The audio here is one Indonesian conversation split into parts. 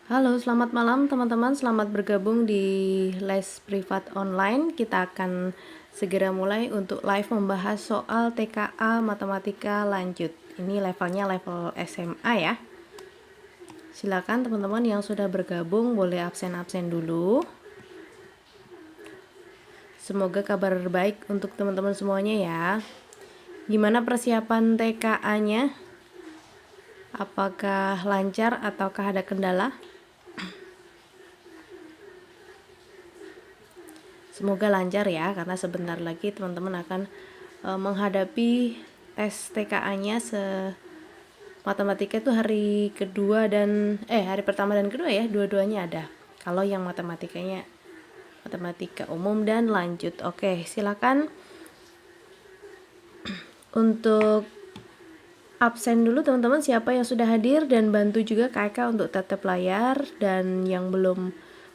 Halo, selamat malam teman-teman. Selamat bergabung di les privat online. Kita akan segera mulai untuk live membahas soal TKA Matematika lanjut. Ini levelnya level SMA ya. Silakan teman-teman yang sudah bergabung boleh absen-absen dulu. Semoga kabar baik untuk teman-teman semuanya ya. Gimana persiapan TKA-nya? Apakah lancar ataukah ada kendala? Semoga lancar ya, karena sebentar lagi teman-teman akan menghadapi tes TKA-nya matematika itu hari kedua dan hari pertama dan kedua ya, dua-duanya ada. Kalau yang matematikanya matematika umum dan lanjut. Oke, silakan untuk absen dulu teman-teman siapa yang sudah hadir, dan bantu juga KK untuk tatap layar, dan yang belum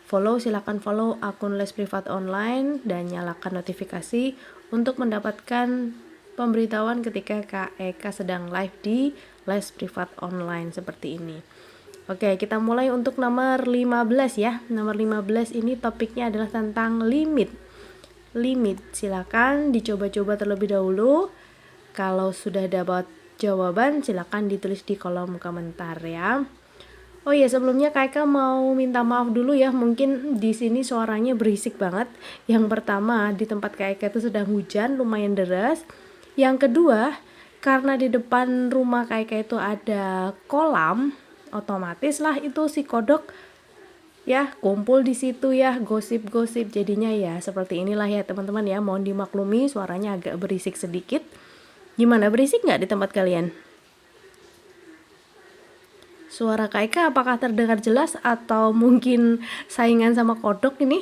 follow silakan follow akun les privat online dan nyalakan notifikasi untuk mendapatkan pemberitahuan ketika Kak Eka sedang live di les privat online seperti ini. Oke, kita mulai untuk nomor 15 ya. Nomor 15 ini topiknya adalah tentang limit. Limit, silakan dicoba-coba terlebih dahulu. Kalau sudah dapat jawaban silakan ditulis di kolom komentar ya. Oh iya, sebelumnya Kakak mau minta maaf dulu ya, mungkin di sini suaranya berisik banget. Yang pertama, di tempat Kakak itu sedang hujan, lumayan deras. Yang kedua, karena di depan rumah Kakak itu ada kolam, otomatis lah itu si kodok ya kumpul di situ ya, gosip-gosip. Jadinya ya seperti inilah ya teman-teman ya, mohon dimaklumi suaranya agak berisik sedikit. Gimana, berisik nggak di tempat kalian? Suara Kak Eka apakah terdengar jelas atau mungkin saingan sama kodok ini?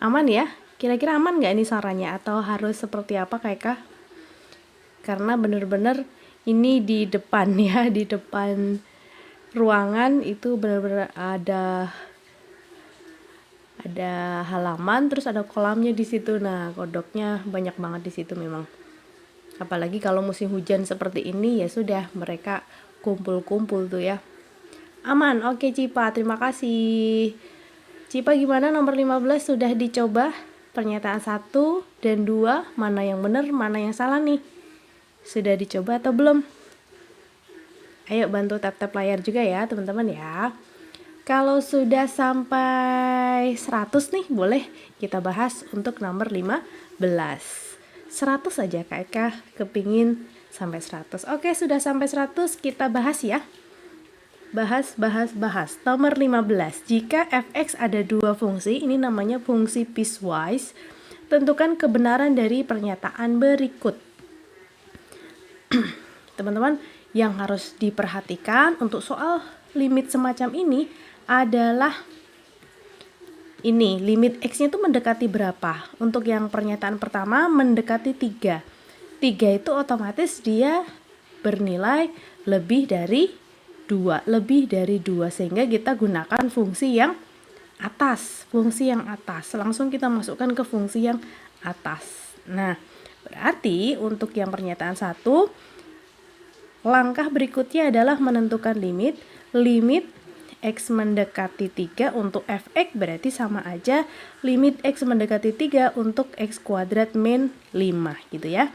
Aman ya? Kira-kira aman nggak ini suaranya atau harus seperti apa Kak Eka? Karena bener-bener ini di depan ya, di depan ruangan itu bener-bener ada halaman, terus ada kolamnya di situ. Nah, kodoknya banyak banget di situ memang. Apalagi kalau musim hujan seperti ini ya sudah mereka kumpul-kumpul tuh ya. Aman, oke Cipa, terima kasih. Cipa gimana nomor 15 sudah dicoba? Pernyataan 1 dan 2, mana yang benar, mana yang salah nih? Sudah dicoba atau belum? Ayo bantu tap-tap layar juga ya teman-teman ya. Kalau sudah sampai 100 nih boleh kita bahas untuk nomor 15. 100 saja Kak Eka kepingin sampai 100. Oke, sudah sampai 100 kita bahas ya. Bahas. Nomor 15. Jika fx ada dua fungsi, ini namanya fungsi piecewise. Tentukan kebenaran dari pernyataan berikut. Teman-teman, yang harus diperhatikan untuk soal limit semacam ini adalah ini, limit x-nya itu mendekati berapa? Untuk yang pernyataan pertama mendekati 3. 3 itu otomatis dia bernilai lebih dari 2, sehingga kita gunakan fungsi yang atas, Langsung kita masukkan ke fungsi yang atas. Nah, berarti untuk yang pernyataan 1, langkah berikutnya adalah menentukan limit x mendekati 3 untuk fx berarti sama aja limit x mendekati 3 untuk x kuadrat min 5 gitu ya.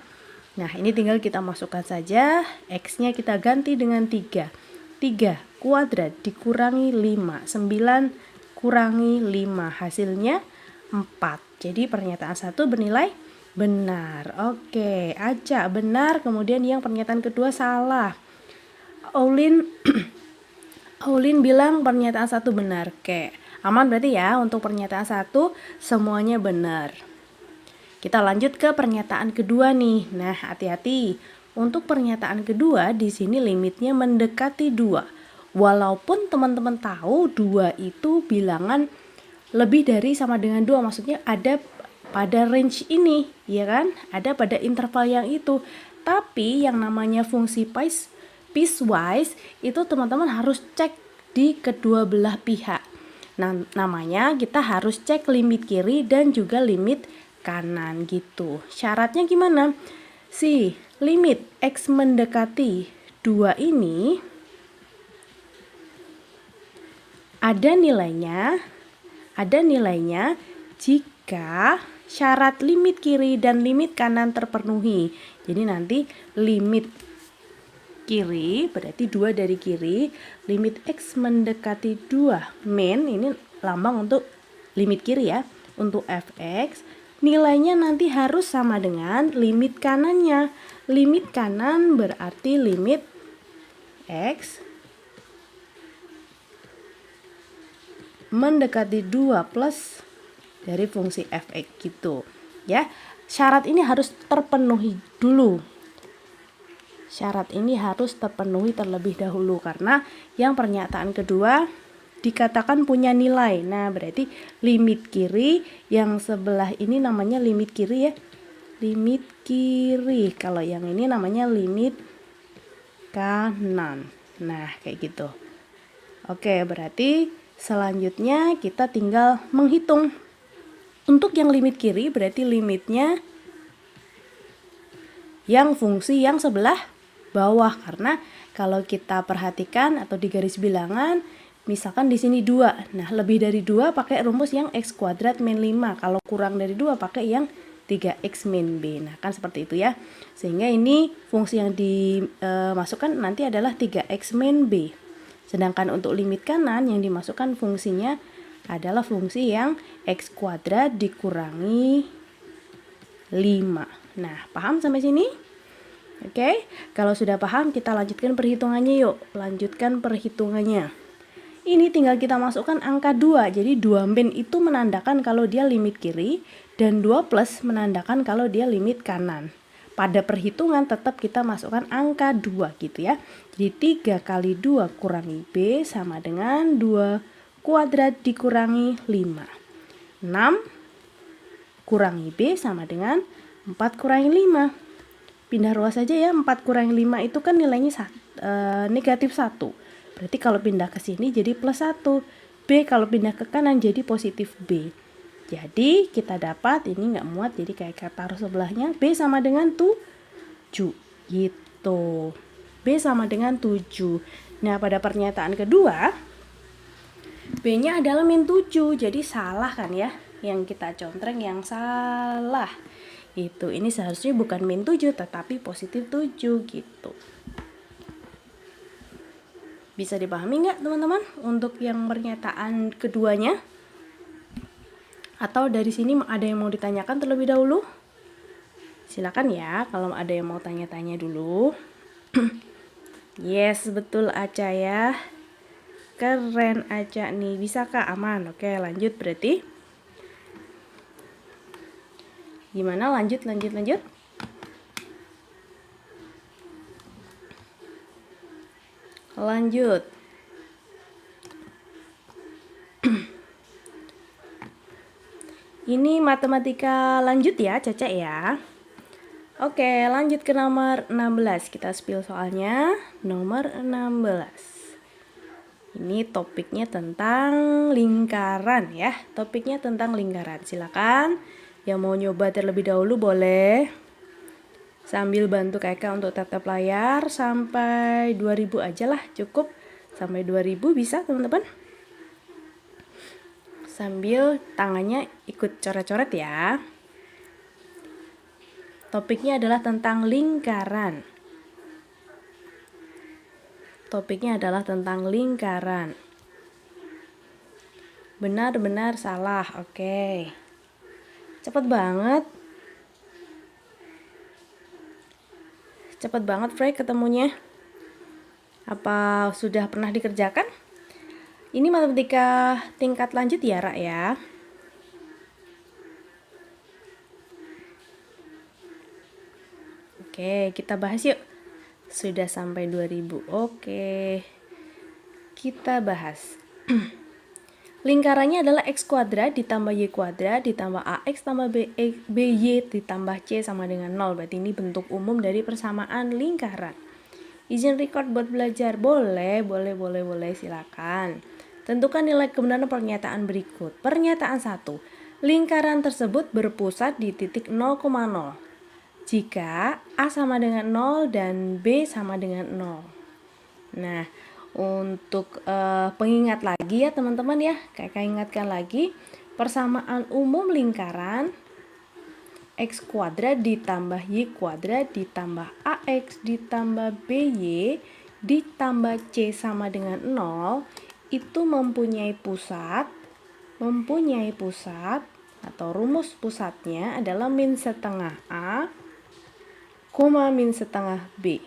Nah, ini tinggal kita masukkan saja, x-nya kita ganti dengan 3. 3 kuadrat dikurangi 5, 9 kurangi 5, hasilnya 4. Jadi pernyataan 1 bernilai benar. Oke, Aca benar, kemudian yang pernyataan kedua salah. Aulin bilang pernyataan 1 benar. Oke, aman berarti ya untuk pernyataan 1 semuanya benar. Kita lanjut ke pernyataan kedua nih. Nah, hati-hati. Untuk pernyataan kedua di sini limitnya mendekati 2. Walaupun teman-teman tahu 2 itu bilangan lebih dari sama dengan 2, maksudnya ada pada range ini, ya kan? Ada pada interval yang itu. Tapi yang namanya fungsi piecewise itu teman-teman harus cek di kedua belah pihak. Nah, namanya kita harus cek limit kiri dan juga limit kanan gitu. Syaratnya gimana? Si limit x mendekati 2 ini ada nilainya jika syarat limit kiri dan limit kanan terpenuhi. Jadi nanti limit kiri berarti 2 dari kiri, limit X mendekati 2 min, ini lambang untuk limit kiri ya, untuk fx, nilainya nanti harus sama dengan limit kanannya. Limit kanan berarti limit X mendekati 2 plus dari fungsi fx gitu ya. Syarat ini harus terpenuhi dulu. Syarat ini harus terpenuhi terlebih dahulu karena yang pernyataan kedua dikatakan punya nilai. Nah, berarti limit kiri yang sebelah ini namanya limit kiri ya. Limit kiri. Kalau yang ini namanya limit kanan. Nah, kayak gitu. Oke, berarti selanjutnya kita tinggal menghitung. Untuk yang limit kiri berarti limitnya yang fungsi yang sebelah bawah, karena kalau kita perhatikan atau di garis bilangan misalkan di sini 2. Nah, lebih dari 2 pakai rumus yang x kuadrat min 5. Kalau kurang dari 2 pakai yang 3x min b. Nah, kan seperti itu ya. Sehingga ini fungsi yang dimasukkan nanti adalah 3x min b. Sedangkan untuk limit kanan yang dimasukkan fungsinya adalah fungsi yang x kuadrat dikurangi 5. Nah, paham sampai sini? Oke, kalau sudah paham kita lanjutkan perhitungannya yuk. Lanjutkan perhitungannya. Ini tinggal kita masukkan angka 2. Jadi 2 min itu menandakan kalau dia limit kiri dan 2 plus menandakan kalau dia limit kanan. Pada perhitungan tetap kita masukkan angka 2 gitu ya. Jadi 3 kali 2 kurangi B sama dengan 2 kuadrat dikurangi 5. 6 kurangi B sama dengan 4 kurangi 5. Pindah ruas saja ya, 4 kurangi 5 itu kan nilainya negatif 1. Berarti kalau pindah ke sini jadi plus 1. B kalau pindah ke kanan jadi positif B. Jadi kita dapat, ini nggak muat jadi kayak taruh sebelahnya, B sama dengan 7 gitu. B sama dengan 7. Nah, pada pernyataan kedua B-nya adalah min 7, jadi salah kan ya, yang kita contreng yang salah itu. Ini seharusnya bukan min 7 tetapi positif 7 gitu. Bisa dipahami nggak teman-teman untuk yang pernyataan keduanya? Atau dari sini ada yang mau ditanyakan terlebih dahulu? Silakan ya kalau ada yang mau tanya-tanya dulu. Yes, betul Aca ya. Keren Aca nih, bisa Kak? Aman. Oke, lanjut berarti. Gimana? Lanjut. Lanjut. Ini matematika lanjut ya, Caca ya. Oke, lanjut ke nomor 16. Kita spill soalnya. Nomor 16. Ini topiknya tentang lingkaran ya. Topiknya tentang lingkaran. Silakan yang mau nyoba terlebih dahulu boleh. Sambil bantu kakak untuk tatap layar sampai 2000 aja lah, cukup. Sampai 2000 bisa teman-teman. Sambil tangannya ikut coret-coret ya. Topiknya adalah tentang lingkaran. Benar-benar salah. Oke. Cepet banget. Frey ketemunya. Apa sudah pernah dikerjakan? Ini matematika tingkat lanjut ya, Ra ya. Oke, kita bahas yuk. Sudah sampai 2000. Oke. Kita bahas. Lingkarannya adalah x kuadrat ditambah y kuadrat ditambah ax tambah by ditambah c sama dengan 0. Berarti ini bentuk umum dari persamaan lingkaran. Izin record buat belajar? Boleh, silakan. Tentukan nilai kebenaran pernyataan berikut. Pernyataan 1. Lingkaran tersebut berpusat di titik 0,0. jika A sama dengan 0 dan B sama dengan 0. Nah, untuk pengingat lagi ya teman-teman ya, kakak ingatkan lagi, persamaan umum lingkaran X kuadrat ditambah Y kuadrat ditambah AX ditambah BY ditambah C sama dengan 0 itu mempunyai pusat atau rumus pusatnya adalah min setengah A, min setengah B.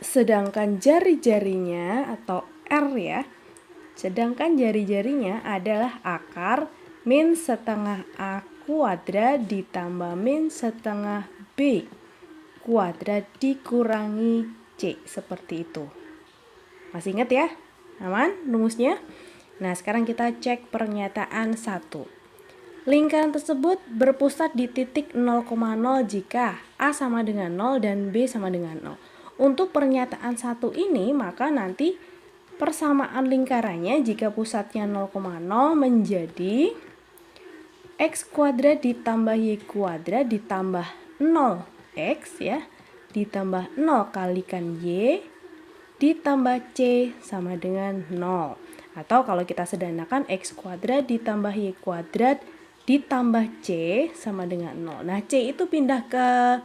Sedangkan jari-jarinya atau R ya, sedangkan jari-jarinya adalah akar min setengah A kuadrat ditambah min setengah B kuadrat dikurangi C, seperti itu. Masih ingat ya? Aman rumusnya? Nah, sekarang kita cek pernyataan 1. Lingkaran tersebut berpusat di titik 0,0 jika A sama dengan 0 dan B sama dengan 0. Untuk pernyataan 1 ini, maka nanti persamaan lingkarannya jika pusatnya 0,0 menjadi X kuadrat ditambah Y kuadrat ditambah 0X ya, ditambah 0 kalikan Y ditambah C sama dengan 0. Atau kalau kita sederhanakan X kuadrat ditambah Y kuadrat ditambah C sama dengan 0. Nah, C itu pindah ke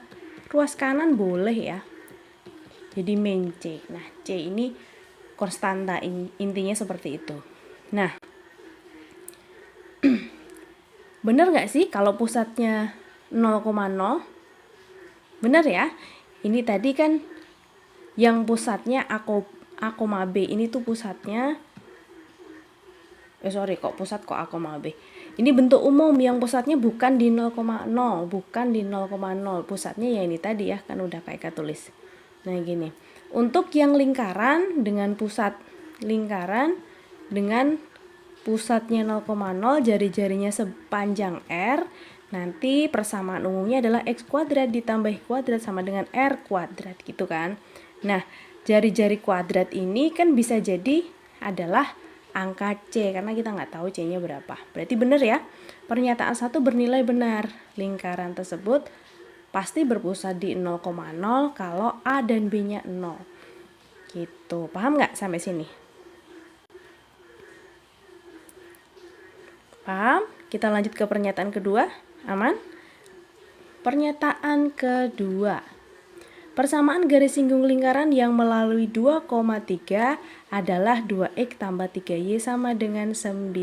ruas kanan boleh ya. Jadi min C. Nah, C ini konstanta, intinya seperti itu. Nah, benar nggak sih kalau pusatnya 0,0? Benar ya? Ini tadi kan yang pusatnya A, B. Ini tuh pusatnya pusat kok A, B. Ini bentuk umum yang pusatnya bukan di 0,0, bukan di 0,0. Pusatnya ya ini tadi ya, kan udah kayak tulis. Nah, gini. Untuk yang lingkaran dengan pusat lingkaran dengan pusatnya 0,0, jari-jarinya sepanjang R, nanti persamaan umumnya adalah X kuadrat ditambah Y kuadrat sama dengan R kuadrat gitu kan. Nah, jari-jari kuadrat ini kan bisa jadi adalah angka C, karena kita nggak tahu C-nya berapa. Berarti benar ya, pernyataan 1 bernilai benar. Lingkaran tersebut pasti berpusat di 0,0 kalau A dan B-nya 0. Gitu, paham nggak sampai sini? Paham? Kita lanjut ke pernyataan kedua. Aman? Pernyataan kedua. Persamaan garis singgung lingkaran yang melalui 2,3 adalah 2X tambah 3Y sama dengan 9.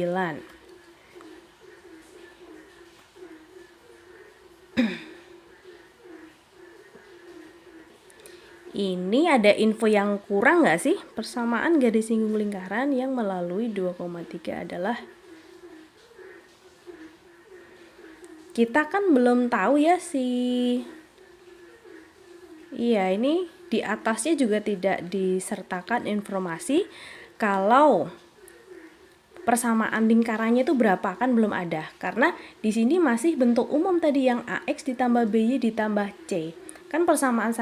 Ini ada info yang kurang nggak sih? Persamaan garis singgung lingkaran yang melalui 2,3 adalah, kita kan belum tahu ya iya, ini di atasnya juga tidak disertakan informasi kalau persamaan lingkarannya itu berapa, kan belum ada. Karena di sini masih bentuk umum tadi yang AX ditambah BY ditambah C. Kan persamaan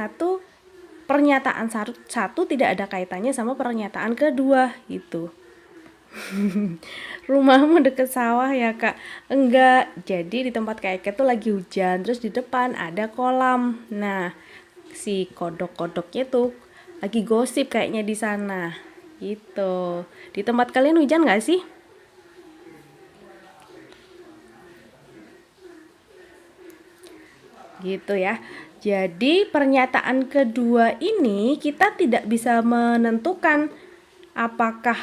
pernyataan satu tidak ada kaitannya sama pernyataan kedua gitu. Rumahmu deket sawah ya kak? Enggak, jadi di tempat kayak itu lagi hujan, terus di depan ada kolam. Nah, si kodok-kodoknya tuh lagi gosip kayaknya di sana gitu. Di tempat kalian hujan nggak sih? Gitu ya. Jadi pernyataan kedua ini kita tidak bisa menentukan apakah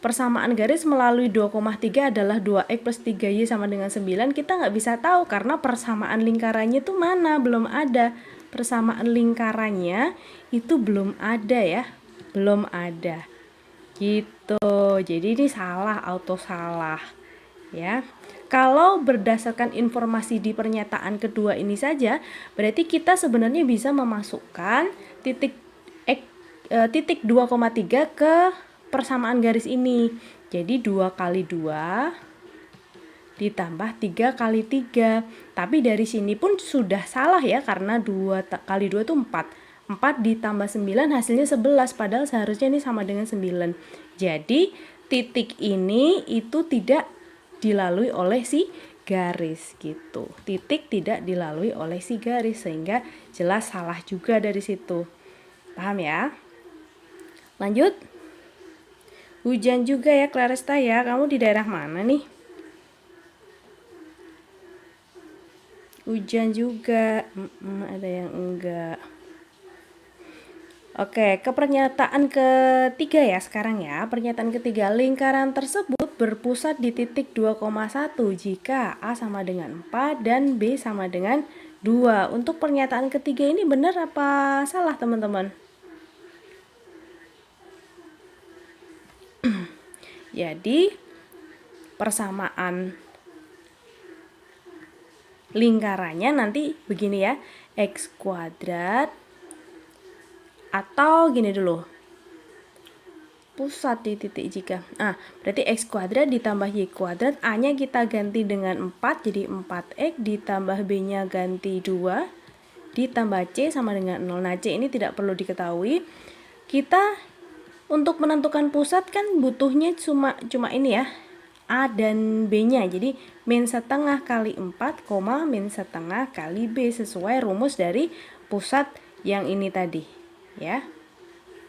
persamaan garis melalui 2,3 adalah 2X plus 3Y sama dengan 9. Kita nggak bisa tahu karena persamaan lingkarannya itu mana, belum ada. Persamaan lingkarannya itu belum ada ya, belum ada gitu. Jadi ini salah, auto salah ya. Kalau berdasarkan informasi di pernyataan kedua ini saja, berarti kita sebenarnya bisa memasukkan titik 2,3 ke persamaan garis ini. Jadi 2 kali 2 ditambah 3 kali 3. Tapi dari sini pun sudah salah ya, karena 2 kali 2 itu 4. 4 ditambah 9 hasilnya 11, padahal seharusnya ini sama dengan 9. Jadi titik ini itu tidak dilalui oleh si garis gitu. Titik tidak dilalui oleh si garis, sehingga jelas salah juga dari situ. Paham ya? Lanjut. Hujan juga ya Claresta ya. Kamu di daerah mana nih? Hujan juga. Ada yang enggak. Oke, ke pernyataan ketiga ya sekarang ya. Pernyataan ketiga, lingkaran tersebut berpusat di titik 2,1 jika A sama dengan 4 dan B sama dengan 2. Untuk pernyataan ketiga ini benar apa salah teman-teman? Jadi persamaan lingkarannya nanti begini ya, X kuadrat atau gini dulu, pusat di titik jika. Berarti X kuadrat ditambah Y kuadrat, A-nya kita ganti dengan 4, jadi 4X ditambah B-nya ganti 2, ditambah C sama dengan 0. Nah, C ini tidak perlu diketahui. Kita untuk menentukan pusat kan butuhnya cuma ini ya, A dan B-nya. Jadi min setengah kali 4, min setengah kali B sesuai rumus dari pusat yang ini tadi ya.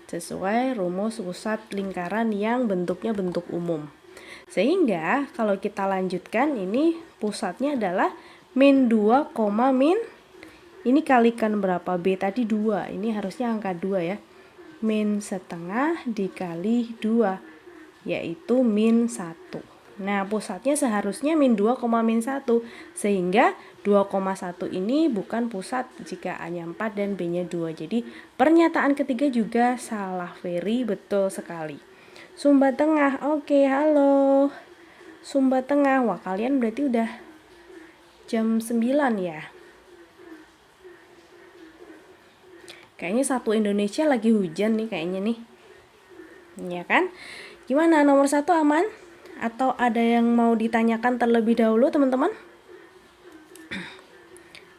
Sesuai rumus pusat lingkaran yang bentuknya bentuk umum. Sehingga kalau kita lanjutkan ini pusatnya adalah min 2, min ini kalikan berapa? B tadi 2. Ini harusnya angka 2 ya. Min setengah dikali 2 yaitu min 1. Nah, pusatnya seharusnya min 2, min 1. Sehingga 2,1 ini bukan pusat jika A-nya 4 dan B-nya 2. Jadi, pernyataan ketiga juga salah. Very betul sekali. Sumba Tengah. Oke, halo. Sumba Tengah. Wah, kalian berarti udah jam 9 ya. Kayaknya satu Indonesia lagi hujan nih kayaknya nih. Ya kan? Gimana, nomor 1 aman? Atau ada yang mau ditanyakan terlebih dahulu teman-teman?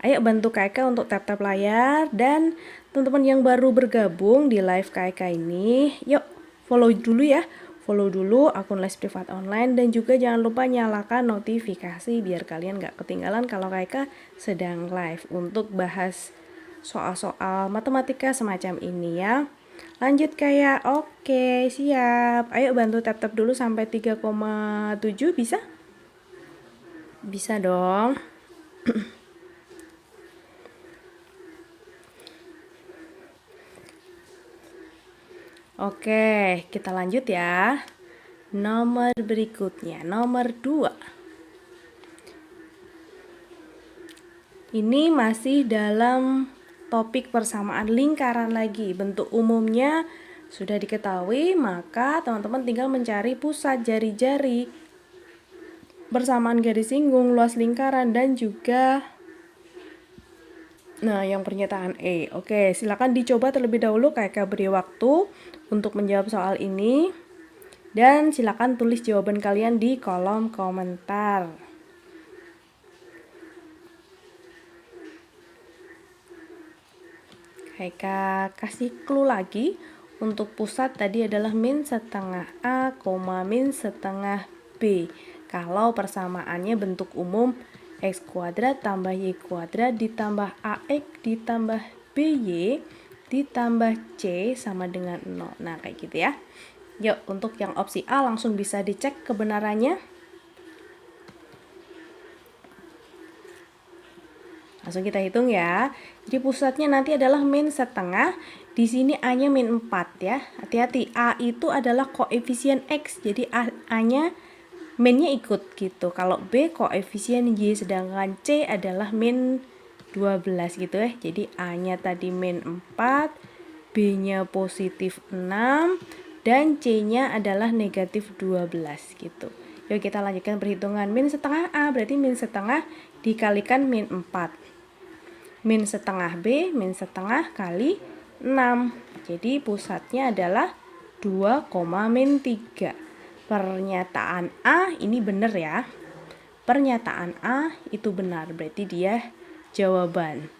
Ayo bantu KK untuk tap-tap layar. Dan teman-teman yang baru bergabung di live KK ini, yuk follow dulu ya. Follow dulu akun les privat online. Dan juga jangan lupa nyalakan notifikasi biar kalian gak ketinggalan kalau KK sedang live untuk bahas soal-soal matematika semacam ini ya. Lanjut kayak, oke siap. Ayo bantu tap-tap dulu sampai 3,7 bisa? Bisa dong. Oke, kita lanjut ya. Nomor berikutnya, nomor 2. Ini masih dalam topik persamaan lingkaran lagi. Bentuk umumnya sudah diketahui, maka teman-teman tinggal mencari pusat jari-jari, persamaan garis singgung, luas lingkaran, dan juga yang pernyataan E. Oke, silakan dicoba terlebih dahulu. Kakak beri waktu untuk menjawab soal ini. Dan silakan tulis jawaban kalian di kolom komentar. Kakak kasih clue lagi. Untuk pusat tadi adalah min setengah A, min setengah B. Kalau persamaannya bentuk umum X kuadrat tambah Y kuadrat ditambah AX ditambah BY ditambah C sama dengan 0. Nah, kayak gitu ya. Yuk, untuk yang opsi A langsung bisa dicek kebenarannya. Langsung kita hitung ya. Jadi pusatnya nanti adalah min setengah. Di sini A-nya min 4 ya. Hati-hati, A itu adalah koefisien X. Jadi A-nya min-nya ikut gitu. Kalau B koefisien Y, sedangkan C adalah min 12 gitu ya. Jadi A-nya tadi min 4, B-nya positif 6, dan C-nya adalah negatif 12 gitu. Yuk kita lanjutkan perhitungan. Min setengah A berarti min setengah dikalikan min 4. Min setengah B, min setengah kali 6. Jadi pusatnya adalah 2, min 3. Pernyataan A ini benar ya. Pernyataan A itu benar, berarti dia jawaban.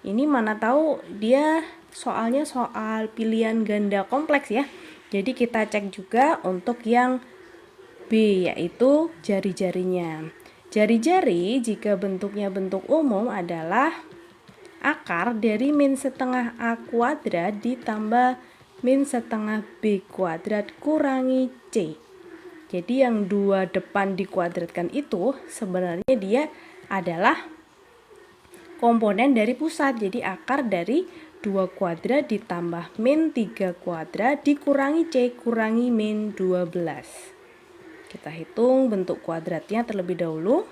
Ini mana tahu dia soalnya soal pilihan ganda kompleks ya. Jadi kita cek juga untuk yang B, yaitu jari-jarinya. Jari-jari jika bentuknya bentuk umum adalah akar dari min setengah A kuadrat ditambah min setengah B kuadrat kurangi C. Jadi yang dua depan dikuadratkan itu sebenarnya dia adalah komponen dari pusat. Jadi akar dari 2 kuadrat ditambah min 3 kuadrat dikurangi C kurangi min 12. Kita hitung bentuk kuadratnya terlebih dahulu.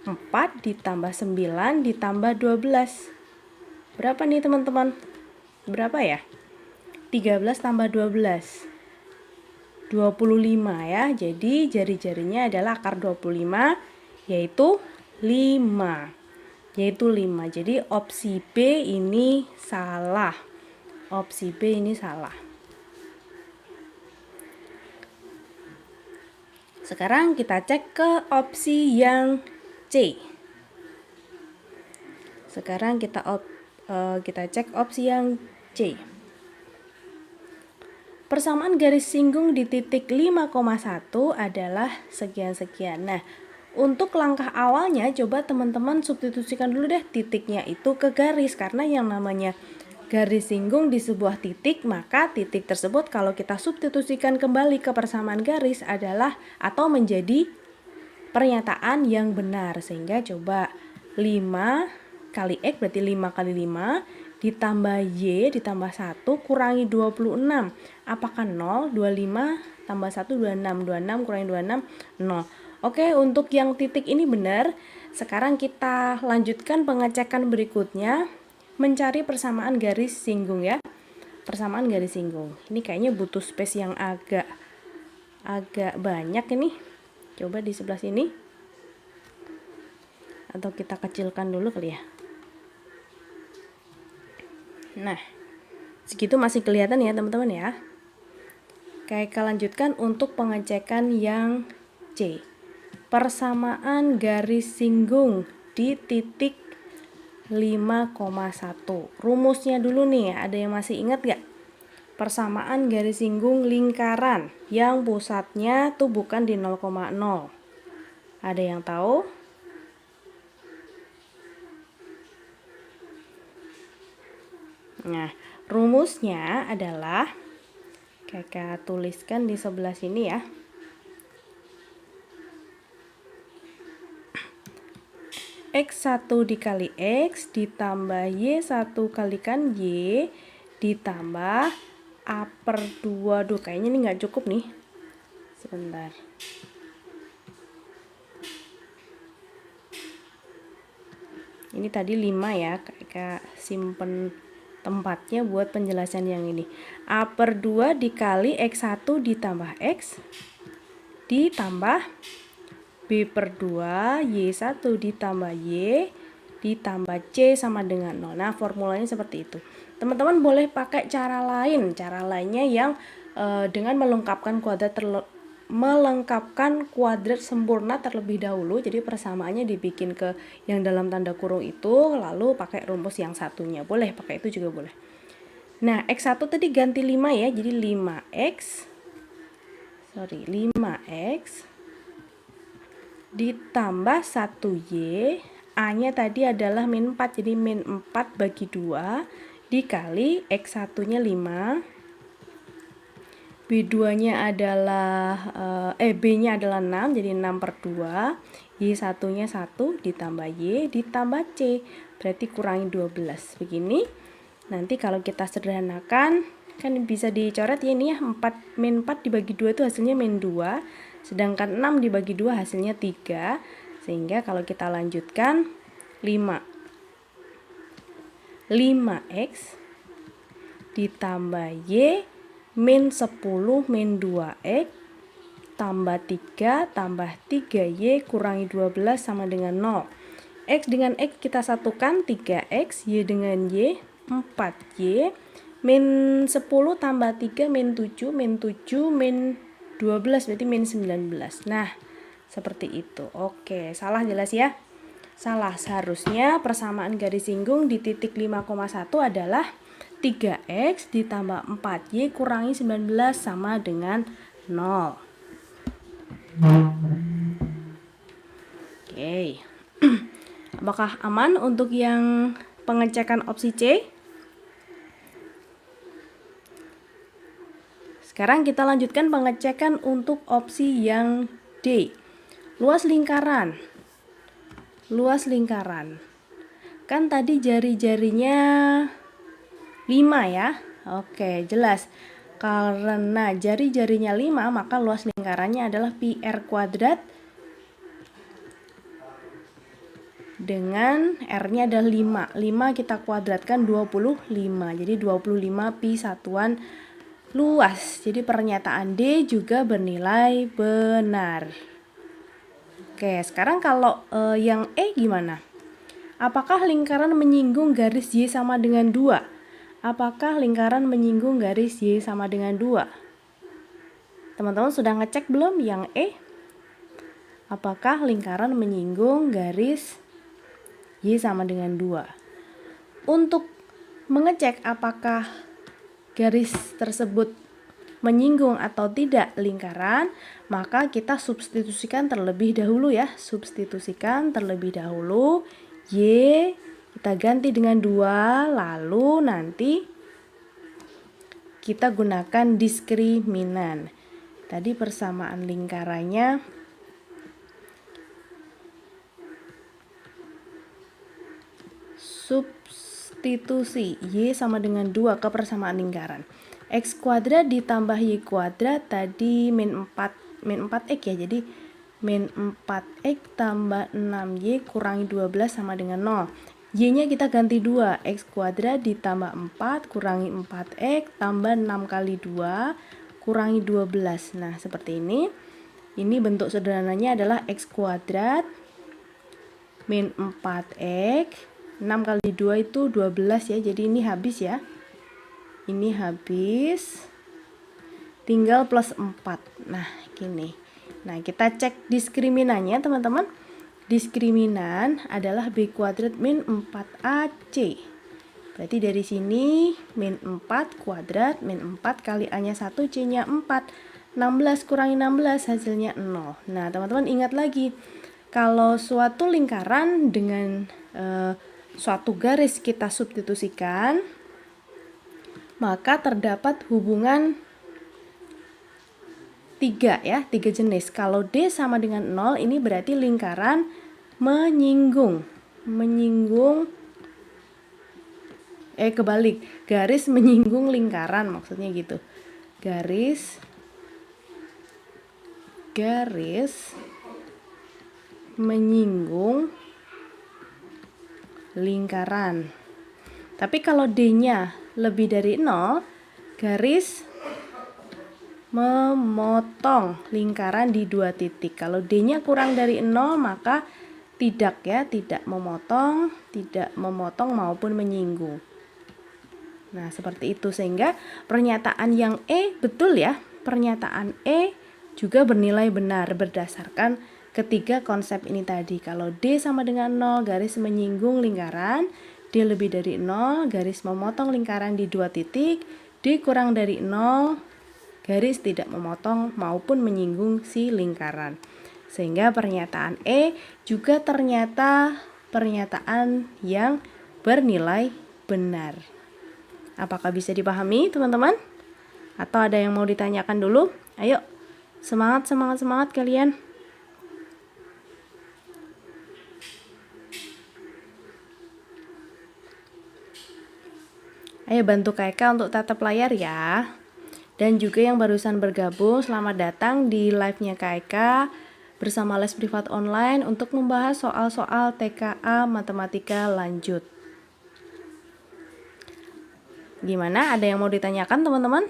4 ditambah 9 ditambah 12. Berapa nih teman-teman? Berapa ya? 13 tambah 12. 25 ya. Jadi jari-jarinya adalah akar 25 yaitu 5. Jadi opsi B ini salah. Opsi B ini salah. Sekarang kita cek ke opsi yang C. Sekarang kita cek opsi yang C. Persamaan garis singgung di titik 5,1 adalah sekian-sekian. Nah, untuk langkah awalnya coba teman-teman substitusikan dulu deh titiknya itu ke garis, karena yang namanya garis singgung di sebuah titik, maka titik tersebut kalau kita substitusikan kembali ke persamaan garis adalah atau menjadi pernyataan yang benar. Sehingga coba 5 kali X berarti 5 kali 5 ditambah Y ditambah 1 kurangi 26. Apakah 0? 25 tambah 1 26. 26 kurangi 26 0. Oke, untuk yang titik ini benar. Sekarang kita lanjutkan pengecekan berikutnya. Mencari persamaan garis singgung ya. Persamaan garis singgung. Ini kayaknya butuh space yang agak banyak ini. Coba di sebelah sini. Atau kita kecilkan dulu kali ya. Nah, segitu masih kelihatan ya teman-teman ya. Kita lanjutkan untuk pengecekan yang C. Persamaan garis singgung di titik 5,1. Rumusnya dulu nih, ada yang masih ingat gak? Persamaan garis singgung lingkaran yang pusatnya tuh bukan di 0,0. Ada yang tahu? Nah, rumusnya adalah kakak tuliskan di sebelah sini ya. X1 dikali X ditambah Y1 kalikan Y ditambah A per 2. Duh, kayaknya ini nggak cukup nih. Sebentar. Ini tadi 5 ya, kakak simpen tempatnya buat penjelasan yang ini. A per 2 dikali X1 ditambah X ditambah B per 2, Y1 ditambah Y ditambah C sama dengan 0. Nah, formulanya seperti itu. Teman-teman boleh pakai cara lain. Cara lainnya yang dengan melengkapkan kuadrat sempurna terlebih dahulu. Jadi persamaannya dibikin ke yang dalam tanda kurung itu, lalu pakai rumus yang satunya. Boleh pakai itu juga boleh. Nah, X1 tadi ganti 5 ya. Jadi 5X ditambah 1Y, A-nya tadi adalah min 4, jadi min 4 bagi 2 dikali X1-nya 5, B2-nya adalah B-nya adalah 6, jadi 6 per 2, Y1-nya 1 ditambah Y ditambah C, berarti kurangi 12. Begini. Nanti kalau kita sederhanakan kan bisa dicoret ya ini ya, min 4 dibagi 2 itu hasilnya min 2. Sedangkan 6 dibagi 2 hasilnya 3. Sehingga kalau kita lanjutkan 5X ditambah Y min 10 min 2X tambah 3 tambah 3Y kurangi 12 sama dengan 0. X dengan X kita satukan 3X, Y dengan Y 4Y min 10 tambah 3 min 7 min 12 berarti min 19. Nah, seperti itu. Oke, salah jelas ya? Salah, seharusnya persamaan garis singgung di titik 5,1 adalah 3X ditambah 4Y kurangi 19 sama dengan 0. Oke. Apakah aman untuk yang pengecekan opsi C? Sekarang kita lanjutkan pengecekan untuk opsi yang D. Luas lingkaran. Luas lingkaran. Kan tadi jari-jarinya 5 ya. Oke, jelas. Karena jari-jarinya 5, maka luas lingkarannya adalah pi r kuadrat dengan R-nya adalah 5. 5 kita kuadratkan 25. Jadi 25 pi satuan luas. Jadi pernyataan D juga bernilai benar. Oke, sekarang kalau yang E gimana? Apakah lingkaran menyinggung garis Y sama dengan 2? Apakah lingkaran menyinggung garis Y sama dengan 2? Teman-teman sudah ngecek belum yang E? Apakah lingkaran menyinggung garis Y sama dengan 2? Untuk mengecek apakah garis tersebut menyinggung atau tidak lingkaran, maka kita substitusikan terlebih dahulu ya. Substitusikan terlebih dahulu. Y kita ganti dengan 2, lalu nanti kita gunakan diskriminan. Tadi persamaan lingkarannya substitusi Y sama dengan 2 ke persamaan lingkaran. X kuadrat ditambah Y kuadrat tadi min 4X ya. Jadi min 4X tambah 6Y kurangi 12 sama dengan 0. Y-nya kita ganti 2. X kuadrat ditambah 4 kurangi 4X tambah 6 kali 2 kurangi 12. Nah, seperti ini. Ini bentuk sederhananya adalah X kuadrat min 4X. 6 kali 2 itu 12 ya. Jadi ini habis ya. Ini habis. Tinggal plus 4. Nah, gini. Nah, kita cek diskriminannya, teman-teman. Diskriminan adalah B kuadrat min 4AC. Berarti dari sini min 4 kuadrat min 4 kali A-nya 1, C-nya 4. 16 kurangi 16 hasilnya 0. Nah, teman-teman ingat lagi. Kalau suatu lingkaran dengan suatu garis kita substitusikan, maka terdapat hubungan 3 ya, 3 jenis. Kalau D sama dengan 0, ini berarti lingkaran menyinggung. Kebalik, garis menyinggung lingkaran, maksudnya gitu. Garis menyinggung lingkaran. Tapi kalau D-nya lebih dari 0, garis memotong lingkaran di 2 titik. Kalau D-nya kurang dari 0, maka tidak ya, tidak memotong maupun menyinggung. Nah, seperti itu, sehingga pernyataan yang E betul ya. Pernyataan E juga bernilai benar berdasarkan ketiga konsep ini tadi. Kalau D sama dengan 0, garis menyinggung lingkaran. D lebih dari 0, garis memotong lingkaran di 2 titik. D kurang dari 0, garis tidak memotong maupun menyinggung si lingkaran. Sehingga pernyataan E juga ternyata pernyataan yang bernilai benar. Apakah bisa dipahami, teman-teman? Atau ada yang mau ditanyakan dulu? Ayo, semangat kalian. Ayo bantu Kaika untuk tatap layar ya. Dan juga yang barusan bergabung, selamat datang di live-nya Kaika bersama les privat online untuk membahas soal-soal TKA Matematika lanjut. Gimana? Ada yang mau ditanyakan, teman-teman?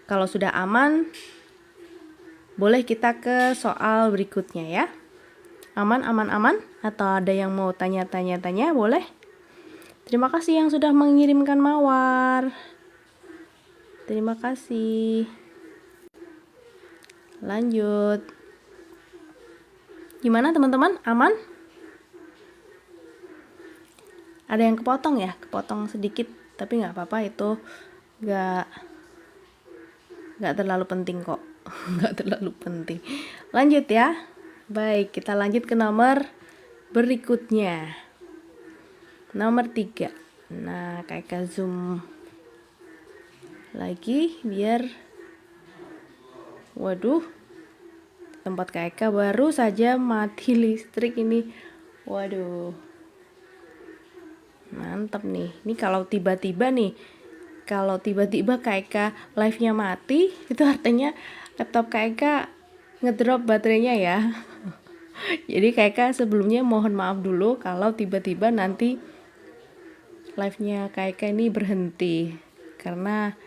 Kalau sudah aman, boleh kita ke soal berikutnya ya. Aman? Atau ada yang mau tanya-tanya, boleh? Terima kasih yang sudah mengirimkan mawar. Terima kasih. Lanjut. Gimana teman-teman? Aman? Ada yang kepotong ya? Kepotong sedikit, tapi nggak apa-apa, itu nggak terlalu penting kok. Nggak terlalu penting. Lanjut ya. Baik, kita lanjut ke nomor berikutnya. Nomor 3. Nah, kakak zoom lagi biar, waduh, tempat kakak baru saja mati listrik ini. Waduh, mantap nih. Ini kalau tiba-tiba kakak live-nya mati, itu artinya laptop kakak ngedrop baterainya ya. Jadi kakak sebelumnya mohon maaf dulu kalau tiba-tiba nanti live-nya kakak ini berhenti, karena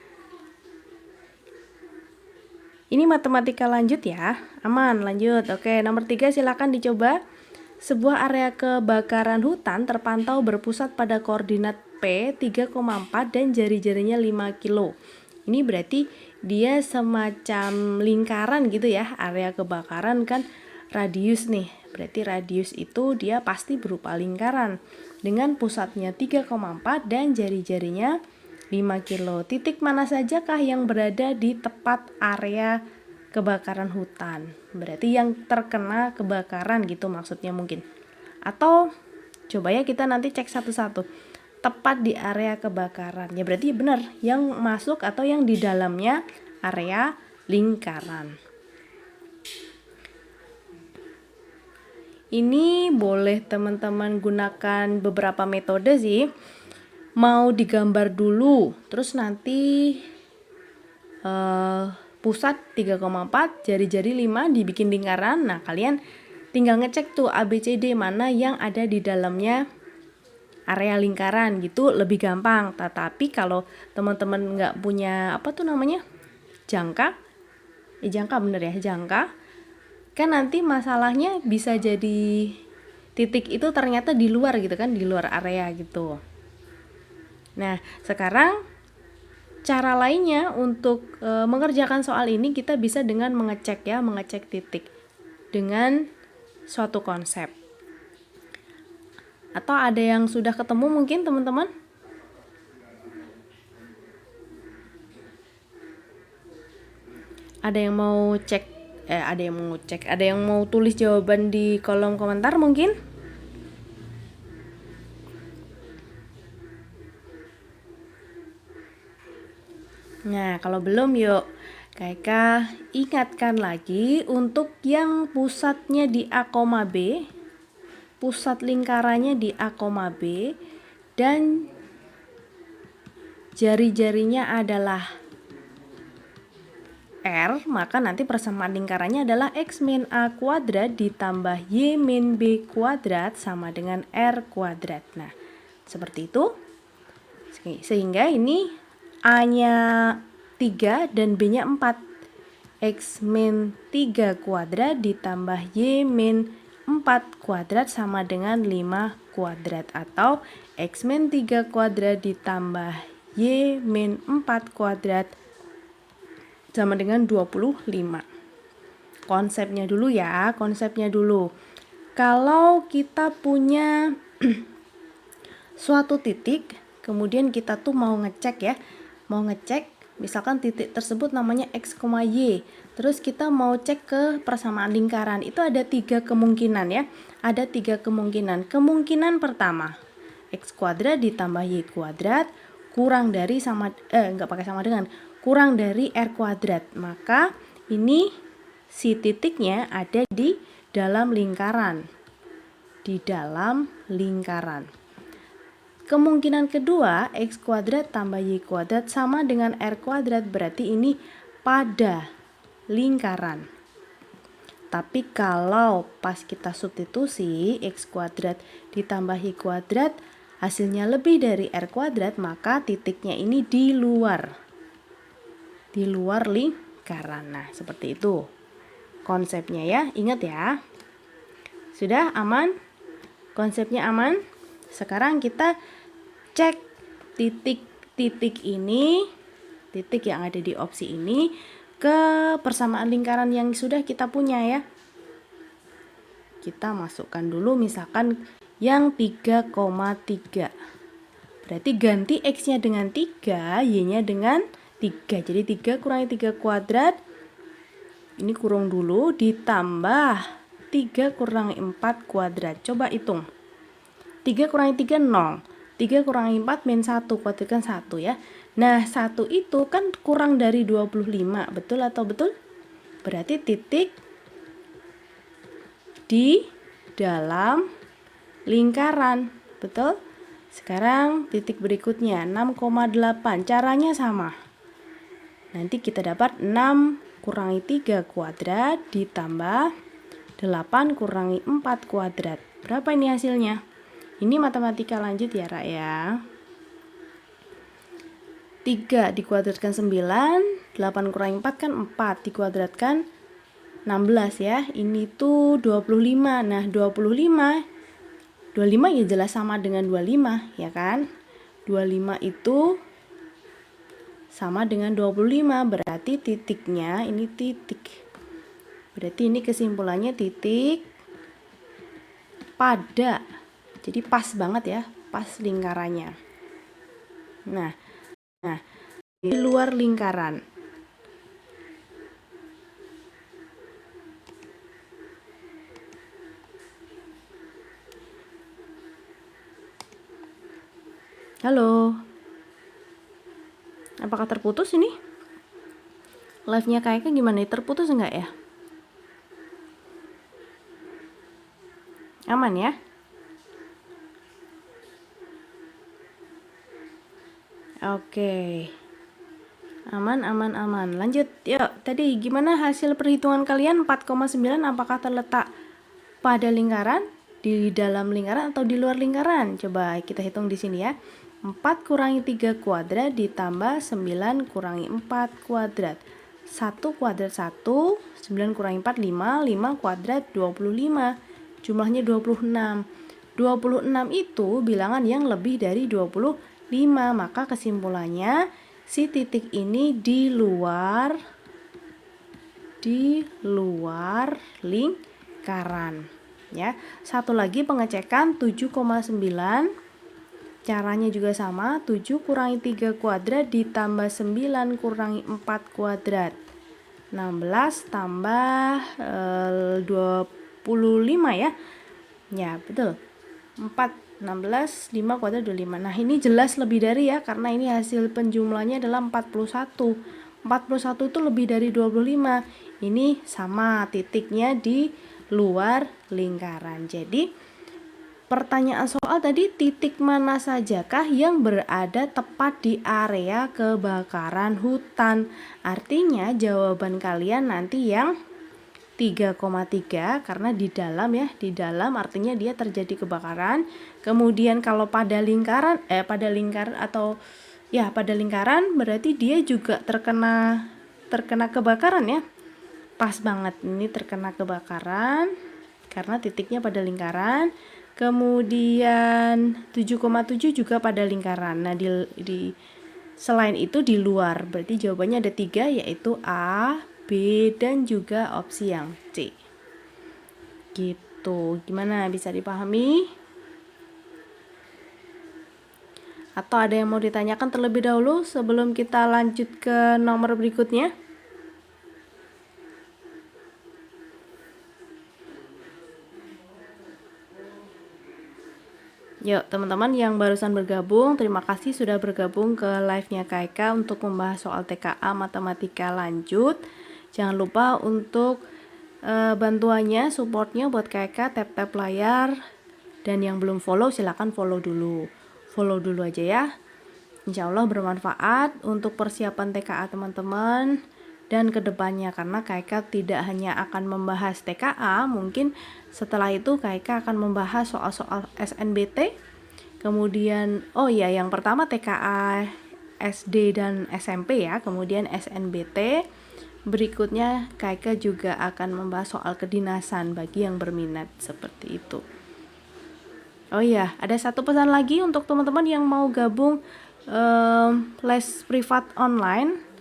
ini matematika lanjut ya. Aman, lanjut. Oke, nomor 3 silakan dicoba. Sebuah area kebakaran hutan terpantau berpusat pada koordinat P 3,4 dan jari-jarinya 5 kilo. Ini berarti dia semacam lingkaran gitu ya. Area kebakaran kan radius nih. Berarti radius itu dia pasti berupa lingkaran dengan pusatnya 3,4 dan jari-jarinya 5 kilo. Titik mana sajakah yang berada di tepat area kebakaran hutan? Berarti yang terkena kebakaran gitu maksudnya mungkin. Atau coba ya kita nanti cek satu-satu. Tepat di area kebakaran. Ya berarti benar yang masuk atau yang di dalamnya area lingkaran. Ini boleh teman-teman gunakan beberapa metode sih. Mau digambar dulu, terus nanti pusat 3,4, jari-jari 5 dibikin lingkaran. Nah, kalian tinggal ngecek tuh ABCD mana yang ada di dalamnya area lingkaran gitu, lebih gampang. Tetapi kalau teman-teman nggak punya jangka bener ya, jangka, kan nanti masalahnya bisa jadi titik itu ternyata di luar gitu kan, di luar area gitu. Nah, sekarang cara lainnya untuk mengerjakan soal ini kita bisa dengan mengecek titik dengan suatu konsep. Atau ada yang sudah ketemu mungkin teman-teman? Ada yang mau tulis jawaban di kolom komentar mungkin? Nah, kalau belum yuk kakak ingatkan lagi untuk yang pusatnya di A, B, pusat lingkarannya di A, B, dan jari-jarinya adalah R, maka nanti persamaan lingkarannya adalah X min A kuadrat ditambah Y min B kuadrat sama dengan R kuadrat. Nah, seperti itu. Sehingga ini A-nya 3 dan B-nya 4. X min 3 kuadrat ditambah Y min 4 kuadrat sama dengan 5 kuadrat. Atau X min 3 kuadrat ditambah Y min 4 kuadrat sama dengan 25. Konsepnya dulu ya, Kalau kita punya suatu titik, kemudian kita tuh mau ngecek misalkan titik tersebut namanya X, Y. Terus kita mau cek ke persamaan lingkaran. Itu ada 3 kemungkinan ya. Ada 3 kemungkinan. Kemungkinan pertama, X kuadrat ditambah Y kuadrat kurang dari kurang dari R kuadrat. Maka ini si titiknya ada di dalam lingkaran. Kemungkinan kedua, X kuadrat tambah Y kuadrat sama dengan R kuadrat, berarti ini pada lingkaran. Tapi kalau pas kita substitusi X kuadrat ditambah Y kuadrat hasilnya lebih dari R kuadrat, maka titiknya ini di luar lingkaran. Nah, seperti itu konsepnya ya, ingat ya. Sudah aman? Konsepnya aman? Sekarang kita cek titik ini, titik yang ada di opsi ini ke persamaan lingkaran yang sudah kita punya ya. Kita masukkan dulu misalkan yang 3,3. Berarti ganti X-nya dengan 3, Y-nya dengan 3. Jadi 3 kurangi 3 kuadrat, ini kurung dulu, ditambah 3 kurangi 4 kuadrat. Coba hitung. 3 kurangi 3, 0. 3 kurangi 4 min 1, kuadratkan 1 ya. Nah, 1 itu kan kurang dari 25, betul atau betul? Berarti titik di dalam lingkaran, betul? Sekarang titik berikutnya 6,8. Caranya sama. Nanti kita dapat 6 kurangi 3 kuadrat ditambah 8 kurangi 4 kuadrat. Berapa ini hasilnya? Ini matematika lanjut ya, Ra ya. 3 dikuadratkan 9, 8 kurangi 4 kan 4, dikuadratkan 16 ya. Ini tuh 25. Nah, 25 ya jelas sama dengan 25 ya kan. 25 itu sama dengan 25, berarti titiknya ini titik. Berarti ini kesimpulannya titik pada. Jadi pas banget ya, pas lingkarannya. Nah, di luar lingkaran. Halo. Apakah terputus ini? Live-nya kayaknya gimana? Terputus enggak ya? Aman ya? Oke. Aman. Lanjut. Yuk, tadi gimana hasil perhitungan kalian? 4,9 apakah terletak pada lingkaran, di dalam lingkaran atau di luar lingkaran? Coba kita hitung di sini ya. 4 kurangi 3 kuadrat ditambah 9 kurangi 4 kuadrat. 1 kuadrat 1, 9 kurangi 4 5, 5 kuadrat 25. Jumlahnya 26. 26 itu bilangan yang lebih dari 25, maka kesimpulannya si titik ini di luar lingkaran ya. Satu lagi pengecekan 7,9. Caranya juga sama, 7 kurangi 3 kuadrat ditambah 9 kurangi 4 kuadrat. 16 tambah 25 ya. Ya, betul. 4, 16, 5 kuadrat 25. Nah, ini jelas lebih dari ya, karena ini hasil penjumlahnya adalah 41. 41 itu lebih dari 25. Ini sama, titiknya di luar lingkaran. Jadi, pertanyaan soal tadi, titik mana sajakah yang berada tepat di area kebakaran hutan? Artinya jawaban kalian nanti yang 3,3 karena di dalam ya, di dalam artinya dia terjadi kebakaran. Kemudian kalau pada lingkaran berarti dia juga terkena kebakaran ya. Pas banget ini terkena kebakaran karena titiknya pada lingkaran. Kemudian 7,7 juga pada lingkaran. Nah, di selain itu di luar. Berarti jawabannya ada 3, yaitu A, B, dan juga opsi yang C. Gitu. Gimana, bisa dipahami? Atau ada yang mau ditanyakan terlebih dahulu sebelum kita lanjut ke nomor berikutnya? Yuk, teman-teman yang barusan bergabung, terima kasih sudah bergabung ke live-nya KK untuk membahas soal TKA Matematika lanjut. Jangan lupa untuk bantuannya, supportnya buat KK, tap-tap layar. Dan yang belum follow, silahkan follow dulu. Follow dulu aja ya. Insya Allah bermanfaat untuk persiapan TKA teman-teman dan kedepannya, karena KK tidak hanya akan membahas TKA, mungkin setelah itu KK akan membahas soal-soal SNBT, kemudian yang pertama TKA SD dan SMP ya, kemudian SNBT, berikutnya KK juga akan membahas soal kedinasan bagi yang berminat seperti itu. Ada satu pesan lagi untuk teman-teman yang mau gabung les privat online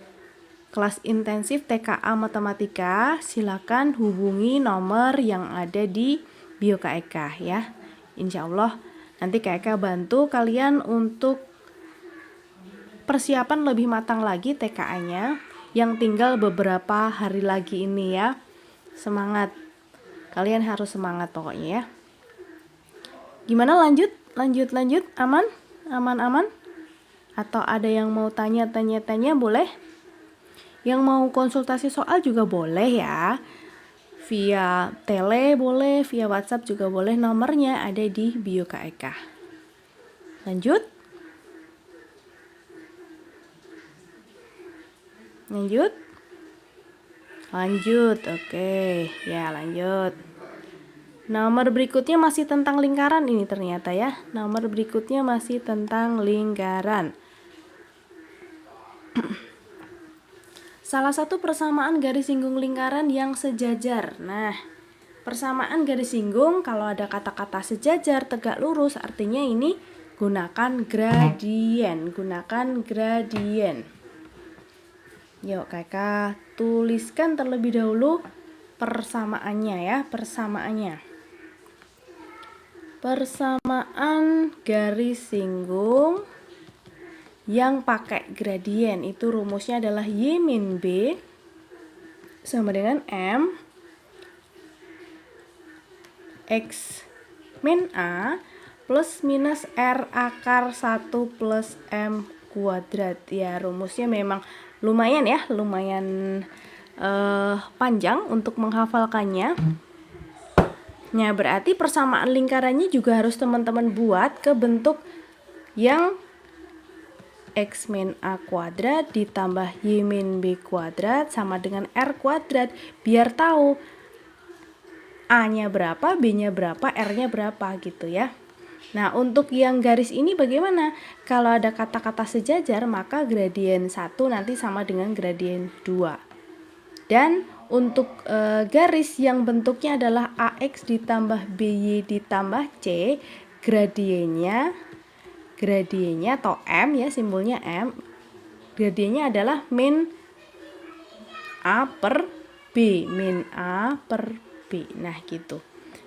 kelas intensif TKA Matematika, silakan hubungi nomor yang ada di bio KK ya. Insya Allah nanti KK bantu kalian untuk persiapan lebih matang lagi TKA-nya yang tinggal beberapa hari lagi ini ya. Semangat Kalian harus semangat pokoknya ya. Gimana lanjut? Aman? Aman? Atau ada yang mau tanya boleh? Yang mau konsultasi soal juga boleh ya. Via tele boleh, via WhatsApp juga boleh. Nomornya ada di bio Kak Eka. Lanjut, oke ya, lanjut. Nomor berikutnya masih tentang lingkaran ini ternyata ya. Nomor berikutnya masih tentang lingkaran. Salah satu persamaan garis singgung lingkaran yang sejajar. Nah, persamaan garis singgung kalau ada kata-kata sejajar tegak lurus artinya ini gunakan gradien. Yuk kakak tuliskan terlebih dahulu persamaannya ya, persamaan garis singgung yang pakai gradien itu rumusnya adalah Y min B sama dengan M X min A plus minus R akar 1 plus M kuadrat. Ya, rumusnya memang lumayan panjang untuk menghafalkannya. Nah, berarti persamaan lingkarannya juga harus teman-teman buat ke bentuk yang X min A kuadrat ditambah Y min B kuadrat sama dengan R kuadrat. Biar tahu A-nya berapa, B-nya berapa, R-nya berapa gitu ya. Nah, untuk yang garis ini bagaimana? Kalau ada kata-kata sejajar, maka gradien 1 nanti sama dengan gradien 2. Dan untuk garis yang bentuknya adalah AX ditambah BY ditambah C, gradiennya atau M ya, simbolnya M. Gradiennya adalah min A per B, Nah, gitu.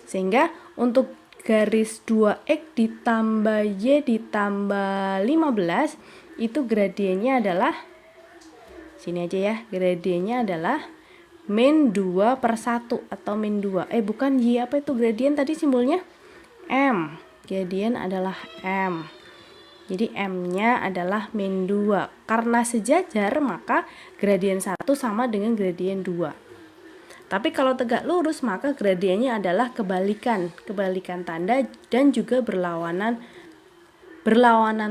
Sehingga untuk garis 2X ditambah Y ditambah 15 itu gradiennya adalah sini aja ya, gradiennya adalah min 2 per 1 atau min 2. Bukan Y, apa itu gradien tadi simbolnya? M. Gradien adalah M. Jadi M-nya adalah min 2. Karena sejajar, maka gradien 1 sama dengan gradien 2. Tapi kalau tegak lurus, maka gradiennya adalah kebalikan tanda dan juga berlawanan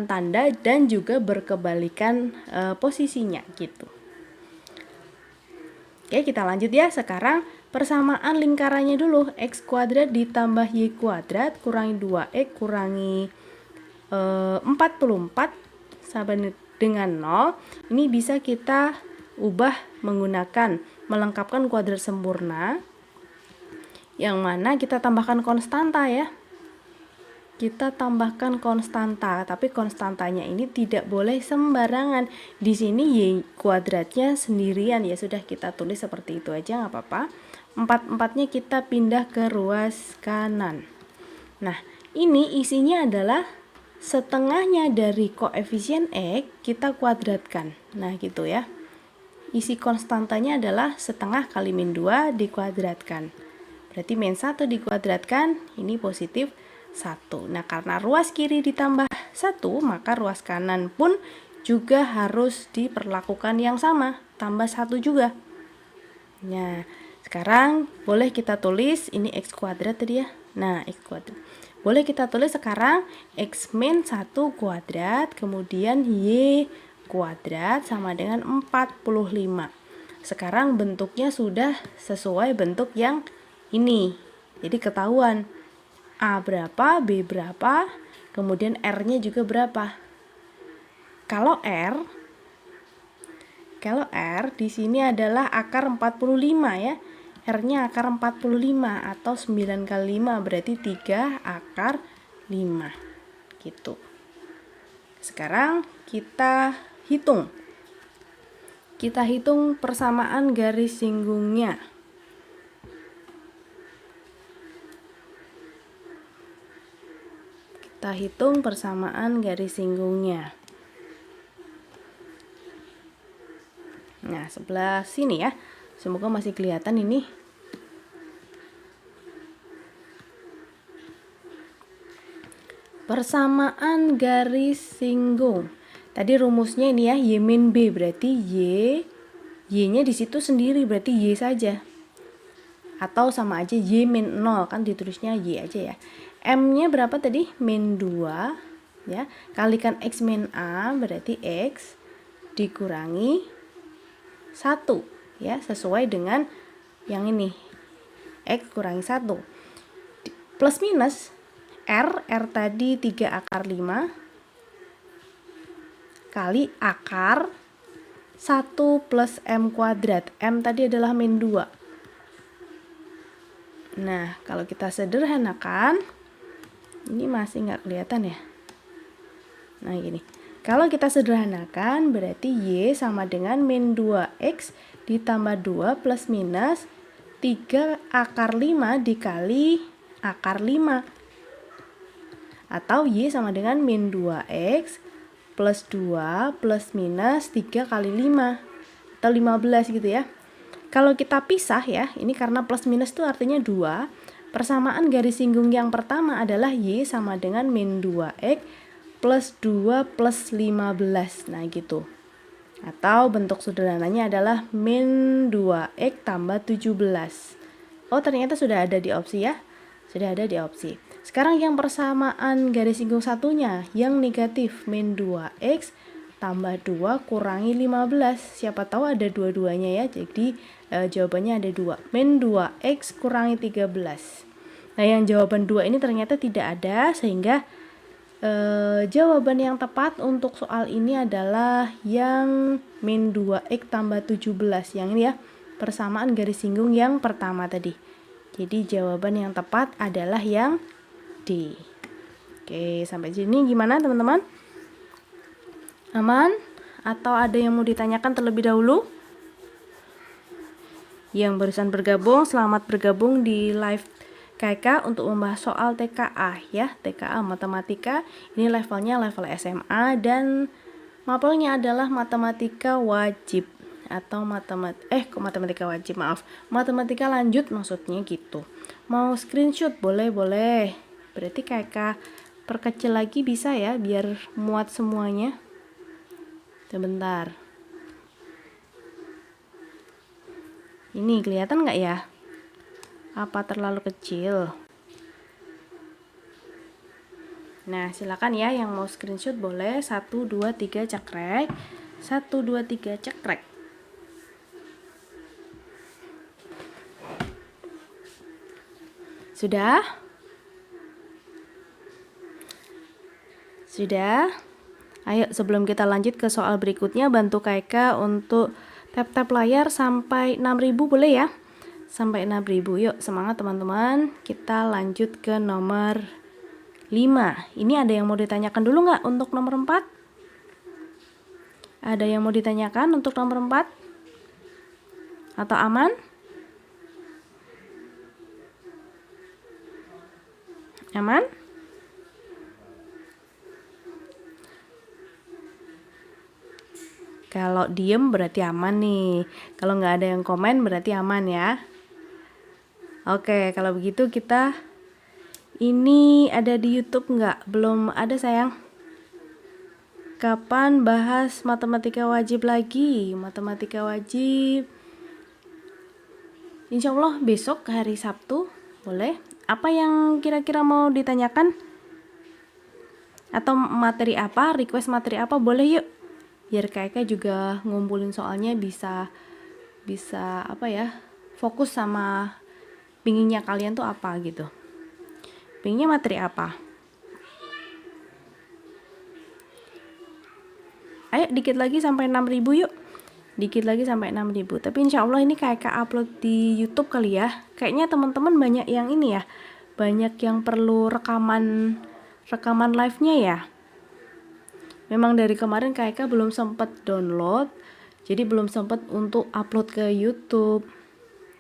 tanda dan juga berkebalikan posisinya gitu. Oke, kita lanjut ya. Sekarang persamaan lingkarannya dulu. X kuadrat ditambah Y kuadrat kurangi 2X kurangi 44 sama dengan 0. Ini bisa kita ubah menggunakan melengkapkan kuadrat sempurna, yang mana kita tambahkan konstanta ya. Tapi konstantanya ini tidak boleh sembarangan. Di sini Y kuadratnya sendirian, ya sudah kita tulis seperti itu aja, nggak apa-apa. 4-4-nya kita pindah ke ruas kanan. Nah, ini isinya adalah setengahnya dari koefisien X kita kuadratkan. Nah, gitu ya. Isi konstantanya adalah setengah kali min 2 dikuadratkan. Berarti min 1 dikuadratkan, ini positif 1. Nah, karena ruas kiri ditambah 1, maka ruas kanan pun juga harus diperlakukan yang sama, tambah 1 juga. Nah, sekarang boleh kita tulis, ini X kuadrat tadi ya. Nah, X kuadrat. Boleh kita tulis sekarang X min 1 kuadrat, kemudian Y kuadrat sama dengan 45. Sekarang bentuknya sudah sesuai bentuk yang ini. Jadi ketahuan A berapa, B berapa, kemudian R-nya juga berapa. Kalau R di sini adalah akar 45 ya. R-nya akar 45 atau 9 kali 5 berarti 3 akar 5 gitu. Sekarang kita hitung persamaan garis singgungnya. Nah, sebelah sini ya. Semoga masih kelihatan ini. Persamaan garis singgung. Tadi rumusnya ini ya, Y min B, berarti Y-nya di situ sendiri, berarti Y saja. Atau sama aja Y min 0, kan ditulisnya Y aja ya. M-nya berapa tadi? Min 2, ya. Kalikan X min A, berarti X dikurangi 1, ya, sesuai dengan yang ini. X kurangi 1. Plus minus R tadi 3 akar 5 kali akar 1 plus M kuadrat. M tadi adalah min 2. Nah, kalau kita sederhanakan, ini masih nggak kelihatan ya. Nah, gini. Kalau kita sederhanakan, berarti Y sama dengan min 2X ditambah 2 plus minus 3 akar 5 dikali akar 5. Atau Y sama dengan min 2X plus 2 plus minus 3 kali 5. Atau 15 gitu ya. Kalau kita pisah ya, ini karena plus minus itu artinya 2. Persamaan garis singgung yang pertama adalah Y sama dengan min 2X plus 2 plus 15. Nah gitu. Atau bentuk sederhananya adalah min 2X tambah 17. Oh, ternyata sudah ada di opsi ya. Sudah ada di opsi. Sekarang yang persamaan garis singgung satunya, yang negatif, min 2X tambah 2 kurangi 15. Siapa tahu ada dua-duanya ya. Jadi jawabannya ada 2. Min 2X kurangi 13. Nah, yang jawaban 2 ini ternyata tidak ada, sehingga jawaban yang tepat untuk soal ini adalah yang min 2X tambah 17. Yang ini ya, persamaan garis singgung yang pertama tadi. Jadi jawaban yang tepat adalah yang D. Oke, sampai sini gimana teman-teman? Aman? Atau ada yang mau ditanyakan terlebih dahulu? Yang barusan bergabung, selamat bergabung di live KK untuk membahas soal TKA ya. TKA matematika, ini levelnya level SMA dan mapelnya adalah matematika wajib atau matematika wajib, matematika lanjut maksudnya gitu. Mau screenshot boleh. Berarti KK perkecil lagi bisa ya, biar muat semuanya. Sebentar. Ini kelihatan nggak ya? Apa terlalu kecil? Nah, silakan ya yang mau screenshot boleh. 1, 2, 3 cekrek. 1, 2, 3 cekrek. Sudah? Sudah? Ayo sebelum kita lanjut ke soal berikutnya, bantu KK untuk tap-tap layar sampai 6.000 boleh ya? Sampai 6.000. Yuk semangat teman-teman. Kita lanjut ke nomor 5. Ini ada yang mau ditanyakan dulu nggak untuk nomor 4? Ada yang mau ditanyakan untuk nomor 4? Atau aman? Aman? Kalau diem berarti aman nih. Kalau nggak ada yang komen berarti aman ya. Oke, kalau begitu kita ini ada di YouTube nggak? Belum ada sayang. Kapan bahas matematika wajib lagi? Matematika wajib Insya Allah besok hari Sabtu, boleh. Apa yang kira-kira mau ditanyakan? Atau materi apa? Request materi apa? Boleh yuk. Biar kakak juga ngumpulin soalnya bisa apa ya? Fokus sama pinginnya kalian tuh apa gitu. Pinginnya materi apa? Ayo dikit lagi sampai 6.000 yuk. Dikit lagi sampai 6.000. Tapi insya Allah ini kakak upload di YouTube kali ya. Kayaknya teman-teman banyak yang ini ya. Banyak yang perlu rekaman live-nya ya. Memang dari kemarin kakak belum sempat download. Jadi belum sempat untuk upload ke YouTube.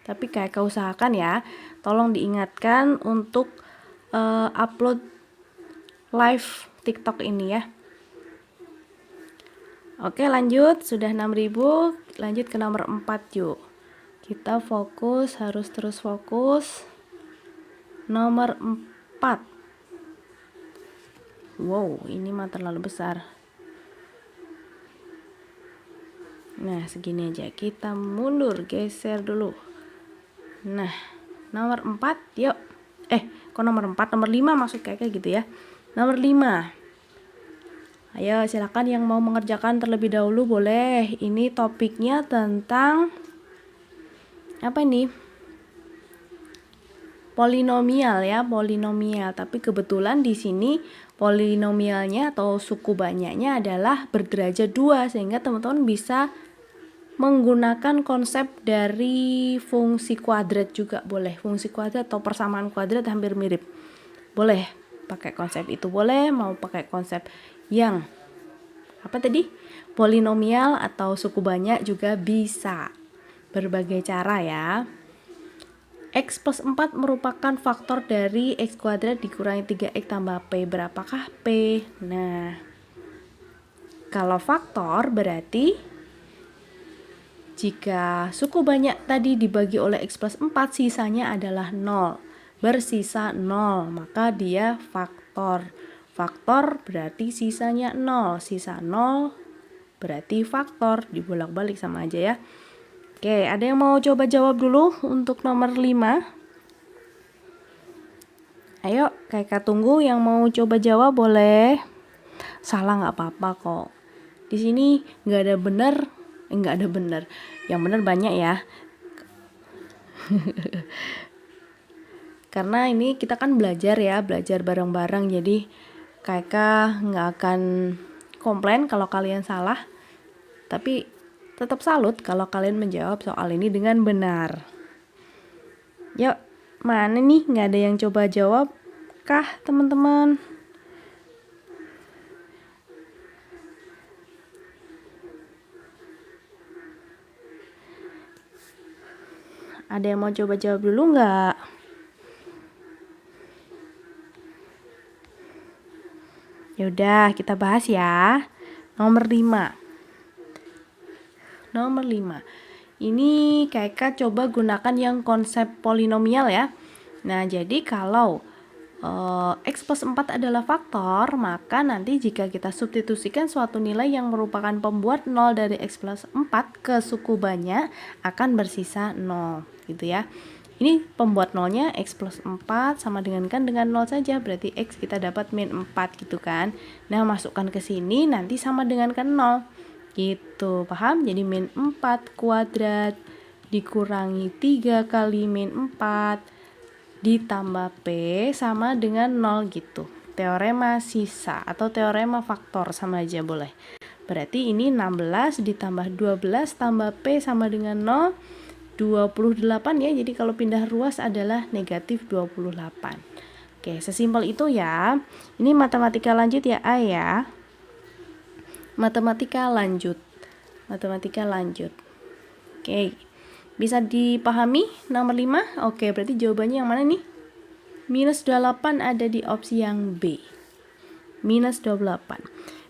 Tapi kakak usahakan ya. Tolong diingatkan untuk upload live TikTok ini ya. Oke, lanjut. Sudah 6.000. Lanjut ke nomor 4 yuk. Kita fokus, harus terus fokus. Nomor 4. Wow, ini mah terlalu besar. Nah, segini aja. Kita mundur, geser dulu. Nah, nomor 4, yuk. Kok nomor 4? Nomor 5 maksud kayak gitu ya. Nomor 5. Ayo, silakan yang mau mengerjakan terlebih dahulu boleh. Ini topiknya tentang apa ini? Polinomial ya, polinomial. Tapi kebetulan di sini polinomialnya atau suku banyaknya adalah berderajat 2, sehingga teman-teman bisa menggunakan konsep dari fungsi kuadrat juga boleh. Fungsi kuadrat atau persamaan kuadrat hampir mirip. Boleh pakai konsep itu, boleh mau pakai konsep yang apa tadi? Polinomial atau suku banyak juga bisa. Berbagai cara ya. X plus 4 merupakan faktor dari X kuadrat dikurangi 3X tambah P. Berapakah P? Nah, kalau faktor berarti jika suku banyak tadi dibagi oleh X plus 4, sisanya adalah 0. Bersisa 0, maka dia faktor. Faktor berarti sisanya 0. Sisa 0 berarti faktor. Dibolak-balik sama aja ya. Oke, ada yang mau coba jawab dulu untuk nomor 5? Ayo, kakak tunggu yang mau coba jawab boleh. Salah nggak apa-apa kok. Di sini nggak ada benar, nggak ada benar. Yang benar banyak ya. Karena ini kita kan belajar ya, belajar bareng-bareng. Jadi kakak nggak akan komplain kalau kalian salah. Tapi tetap salut kalau kalian menjawab soal ini dengan benar. Yuk, mana nih? Nggak ada yang coba jawab kah teman-teman? Ada yang mau coba jawab dulu nggak? Yaudah, kita bahas ya. Nomor 5. Nomor 5. Ini kakak coba gunakan yang konsep polinomial ya. Nah, jadi kalau X plus 4 adalah faktor, maka nanti jika kita substitusikan suatu nilai yang merupakan pembuat 0 dari X plus 4 ke suku banyak, akan bersisa 0 gitu ya. Ini pembuat nolnya X plus 4 sama dengan 0 saja, berarti X kita dapat min 4 gitu kan. Nah, masukkan ke sini nanti sama dengan 0 gitu, paham? Jadi min 4 kuadrat dikurangi 3 kali min 4 ditambah P sama dengan 0 gitu. Teorema sisa atau teorema faktor sama aja boleh. Berarti ini 16 ditambah 12 tambah P sama dengan 0, 28 ya. Jadi kalau pindah ruas adalah negatif 28. Oke, sesimpel itu ya. Ini matematika lanjut ya A ya. Matematika lanjut. Matematika lanjut. Oke. Bisa dipahami nomor 5? Oke, berarti jawabannya yang mana nih? Minus 28 ada di opsi yang B. Minus 28.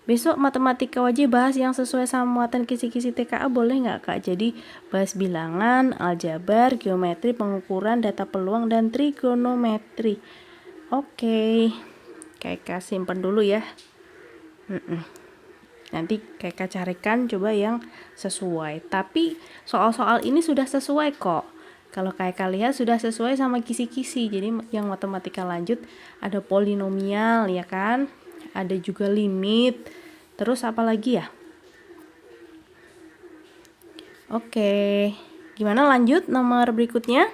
Besok matematika wajib bahas yang sesuai sama muatan kisi-kisi TKA, boleh nggak Kak? Jadi bahas bilangan, aljabar, geometri, pengukuran, data peluang, dan trigonometri. Oke. Kakak simpen dulu ya. Nanti kakak carikan coba yang sesuai. Tapi soal-soal ini sudah sesuai kok. Kalau kakak lihat sudah sesuai sama kisi-kisi. Jadi yang matematika lanjut ada polinomial ya kan. Ada juga limit. Terus apa lagi ya? Oke. Gimana lanjut nomor berikutnya?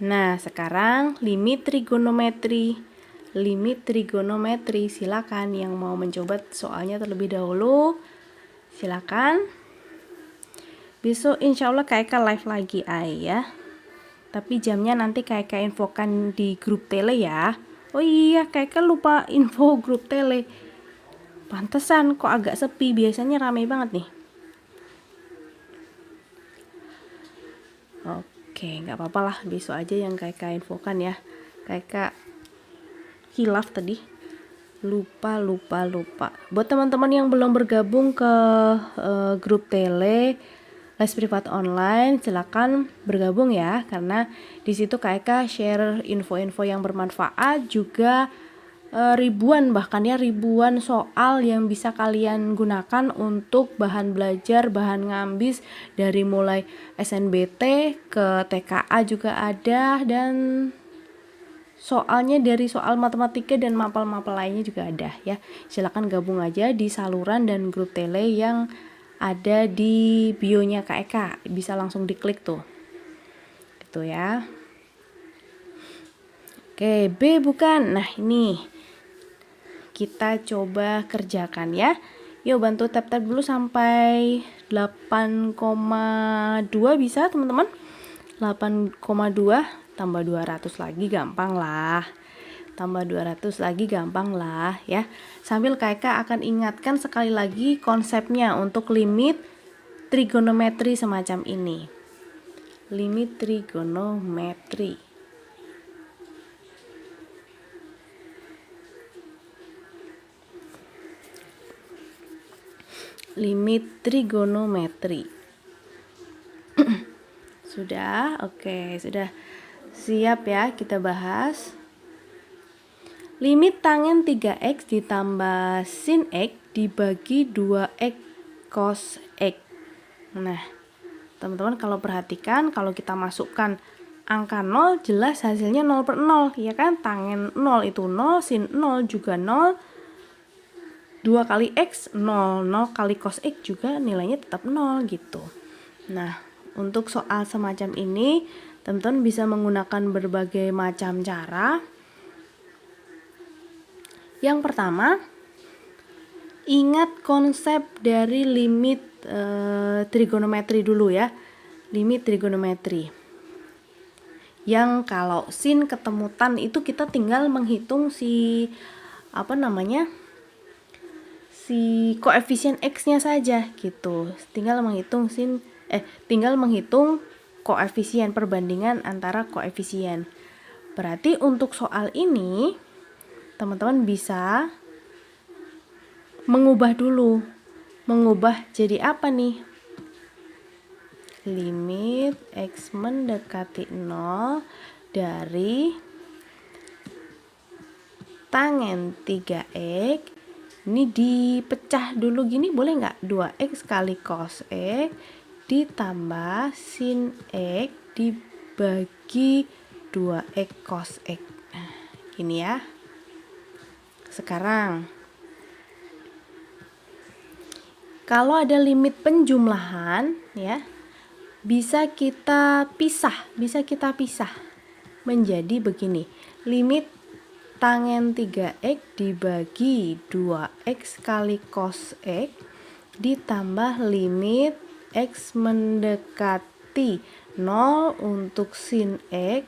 Nah, sekarang limit trigonometri. Limit trigonometri, silakan yang mau mencoba soalnya terlebih dahulu, silakan. Besok insya Allah kakak live lagi ya. Tapi jamnya nanti kakak infokan di grup tele ya. Oh iya, kakak lupa info grup tele. Pantesan kok agak sepi, biasanya ramai banget nih. Oke, nggak apa-apa lah, besok aja yang kakak infokan ya. Kakak hilaf tadi, lupa. Buat teman-teman yang belum bergabung ke grup tele, Les Privat Online, silakan bergabung ya, karena di situ Kak Eka share info-info yang bermanfaat, juga bahkan ribuan soal yang bisa kalian gunakan untuk bahan belajar, bahan ngambis dari mulai SNBT ke TKA juga ada, dan soalnya dari soal matematika dan mapel-mapel lainnya juga ada ya. Silakan gabung aja di saluran dan grup tele yang ada di bio-nya Kak Eka, bisa langsung diklik tuh. Gitu ya. Oke, B bukan. Nah, ini kita coba kerjakan ya. Yuk bantu tap-tap dulu sampai 8,2 bisa teman-teman. 8,2 tambah 200 lagi gampang lah. Tambah 200 lagi gampang lah ya. Sambil Kak akan ingatkan sekali lagi konsepnya untuk limit trigonometri semacam ini. Limit trigonometri. Limit trigonometri. Sudah, oke, sudah siap ya kita bahas. Limit tangen 3x ditambah sin x dibagi 2x cos x. Nah, teman-teman kalau perhatikan, kalau kita masukkan angka 0, jelas hasilnya 0/0, ya kan? Tangen 0 itu 0, sin 0 juga 0, 2 kali X 0, 0 kali cos X juga nilainya tetap 0 gitu. Nah, untuk soal semacam ini, teman-teman bisa menggunakan berbagai macam cara. Yang pertama, ingat konsep dari limit trigonometri dulu ya. Limit trigonometri. Yang kalau sin ketemu tan itu kita tinggal menghitung si koefisien x-nya saja gitu. Tinggal menghitung koefisien, perbandingan antara koefisien. Berarti untuk soal ini teman-teman bisa mengubah dulu. Mengubah jadi apa nih? Limit x mendekati 0 dari tangen 3x. Ini dipecah dulu gini, boleh nggak? 2x kali cos x ditambah sin x dibagi 2x cos x. Nah, gini ya. Sekarang, kalau ada limit penjumlahan ya, bisa kita pisah menjadi begini. Limit tangen 3x dibagi 2x kali cos x ditambah limit x mendekati 0 untuk sin x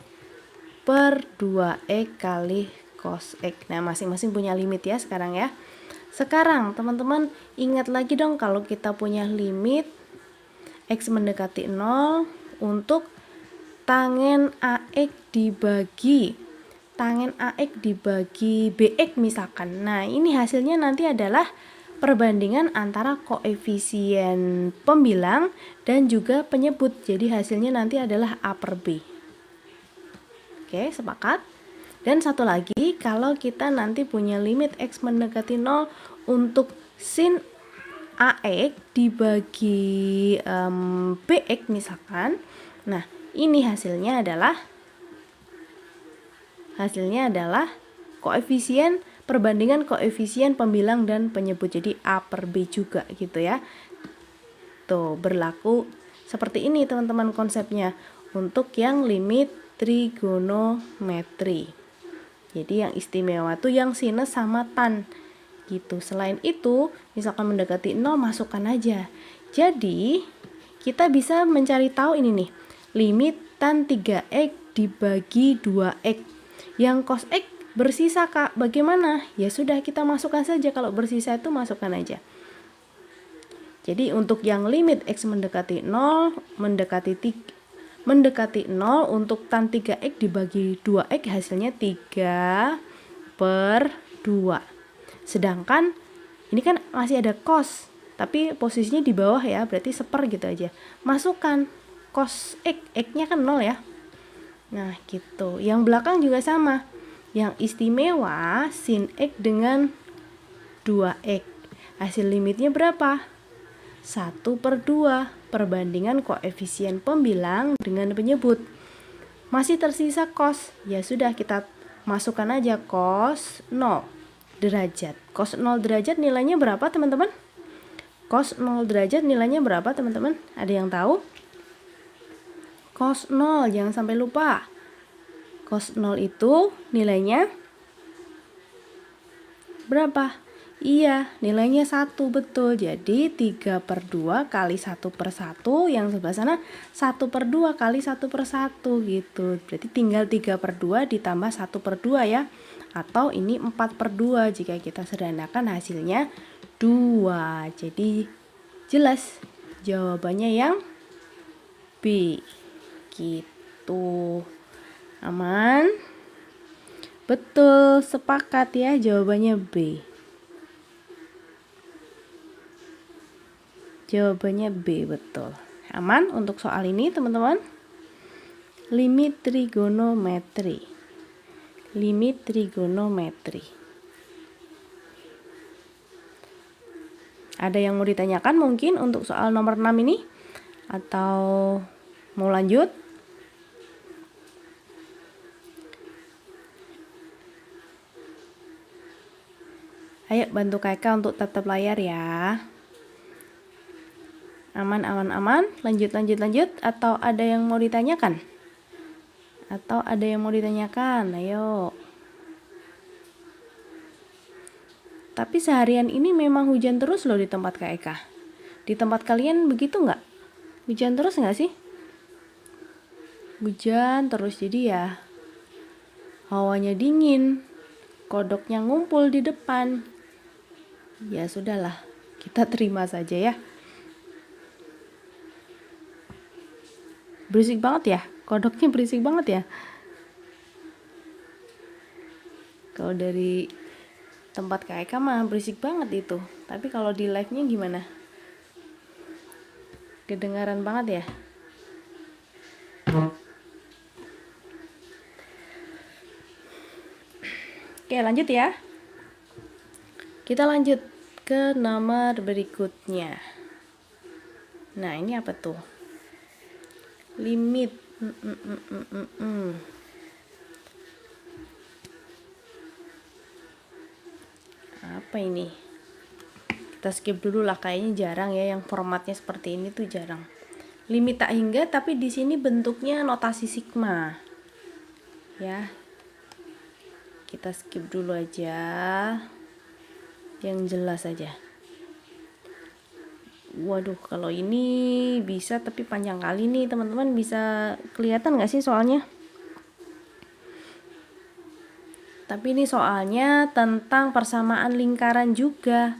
per 2x kali cos x. Nah, masing-masing punya limit ya sekarang ya. Sekarang teman-teman ingat lagi dong kalau kita punya limit x mendekati 0 untuk tangen AX dibagi BX misalkan. Nah, ini hasilnya nanti adalah perbandingan antara koefisien pembilang dan juga penyebut. Jadi hasilnya nanti adalah A per B. Oke, sepakat? Dan satu lagi, kalau kita nanti punya limit x mendekati 0 untuk sin AX dibagi BX misalkan. Nah, ini hasilnya adalah koefisien, perbandingan koefisien pembilang dan penyebut. Jadi A per B juga gitu ya. Tuh, berlaku seperti ini teman-teman konsepnya untuk yang limit trigonometri. Jadi yang istimewa tuh yang sinus sama tan gitu. Selain itu, misalkan mendekati 0 masukkan aja. Jadi, kita bisa mencari tahu ini nih. Limit tan 3x dibagi 2x. Yang cos x bersisa Kak, bagaimana? Ya sudah, kita masukkan saja. Kalau bersisa itu masukkan aja. Jadi untuk yang limit x mendekati 0 untuk tan 3x dibagi 2x hasilnya 3/2. Sedangkan ini kan masih ada cos. tapi posisinya di bawah ya, berarti seper gitu aja. Masukkan cos X, X-nya kan 0 ya. Nah gitu. Yang belakang juga sama. Yang istimewa sin X dengan 2X. Hasil limitnya berapa? 1/2 perbandingan koefisien pembilang dengan penyebut. Masih tersisa cos. Ya sudah, kita masukkan aja cos 0 derajat. Cos 0 derajat nilainya berapa teman-teman? Cos 0 derajat nilainya berapa teman-teman? Ada yang tahu? Cos 0, jangan sampai lupa. Cos 0 itu nilainya berapa? Iya, nilainya 1, betul. Jadi 3/2 kali 1/1, yang sebelah sana 1/2 kali 1/1 gitu. Berarti tinggal 3/2 ditambah 1/2 ya. Atau ini 4/2 jika kita sederhanakan hasilnya 2. Jadi jelas jawabannya yang B. Gitu. Aman? Betul, sepakat ya, jawabannya B. Jawabannya B, betul. Aman untuk soal ini teman-teman? Limit trigonometri. Limit trigonometri. Ada yang mau ditanyakan mungkin untuk soal nomor 6 ini? Atau mau lanjut? Ayo bantu kakak untuk tatap layar ya. Aman, aman, aman. Lanjut. Atau ada yang mau ditanyakan? Ayo. Tapi seharian ini memang hujan terus loh di tempat Kak Eka. Di tempat kalian begitu nggak? Hujan terus nggak sih? Hujan terus, jadi ya hawanya dingin. Kodoknya ngumpul di depan. Ya sudahlah, kita terima saja ya. Berisik banget ya, kodoknya berisik banget ya. Kalau dari tempat Kak Eka mah berisik banget itu. Tapi kalau di live-nya gimana? Kedengaran banget ya? Oke, lanjut ya. Kita lanjut ke nomor berikutnya. Nah, ini apa tuh? Limit. Apa ini? Kita skip dulu lah, kayaknya jarang ya yang formatnya seperti ini tuh, jarang. Limit tak hingga, tapi di sini bentuknya notasi sigma. Ya. Kita skip dulu aja. Yang jelas aja. Waduh, kalau ini bisa tapi panjang kali nih teman-teman. Bisa kelihatan gak sih soalnya? Tapi ini soalnya tentang persamaan lingkaran juga.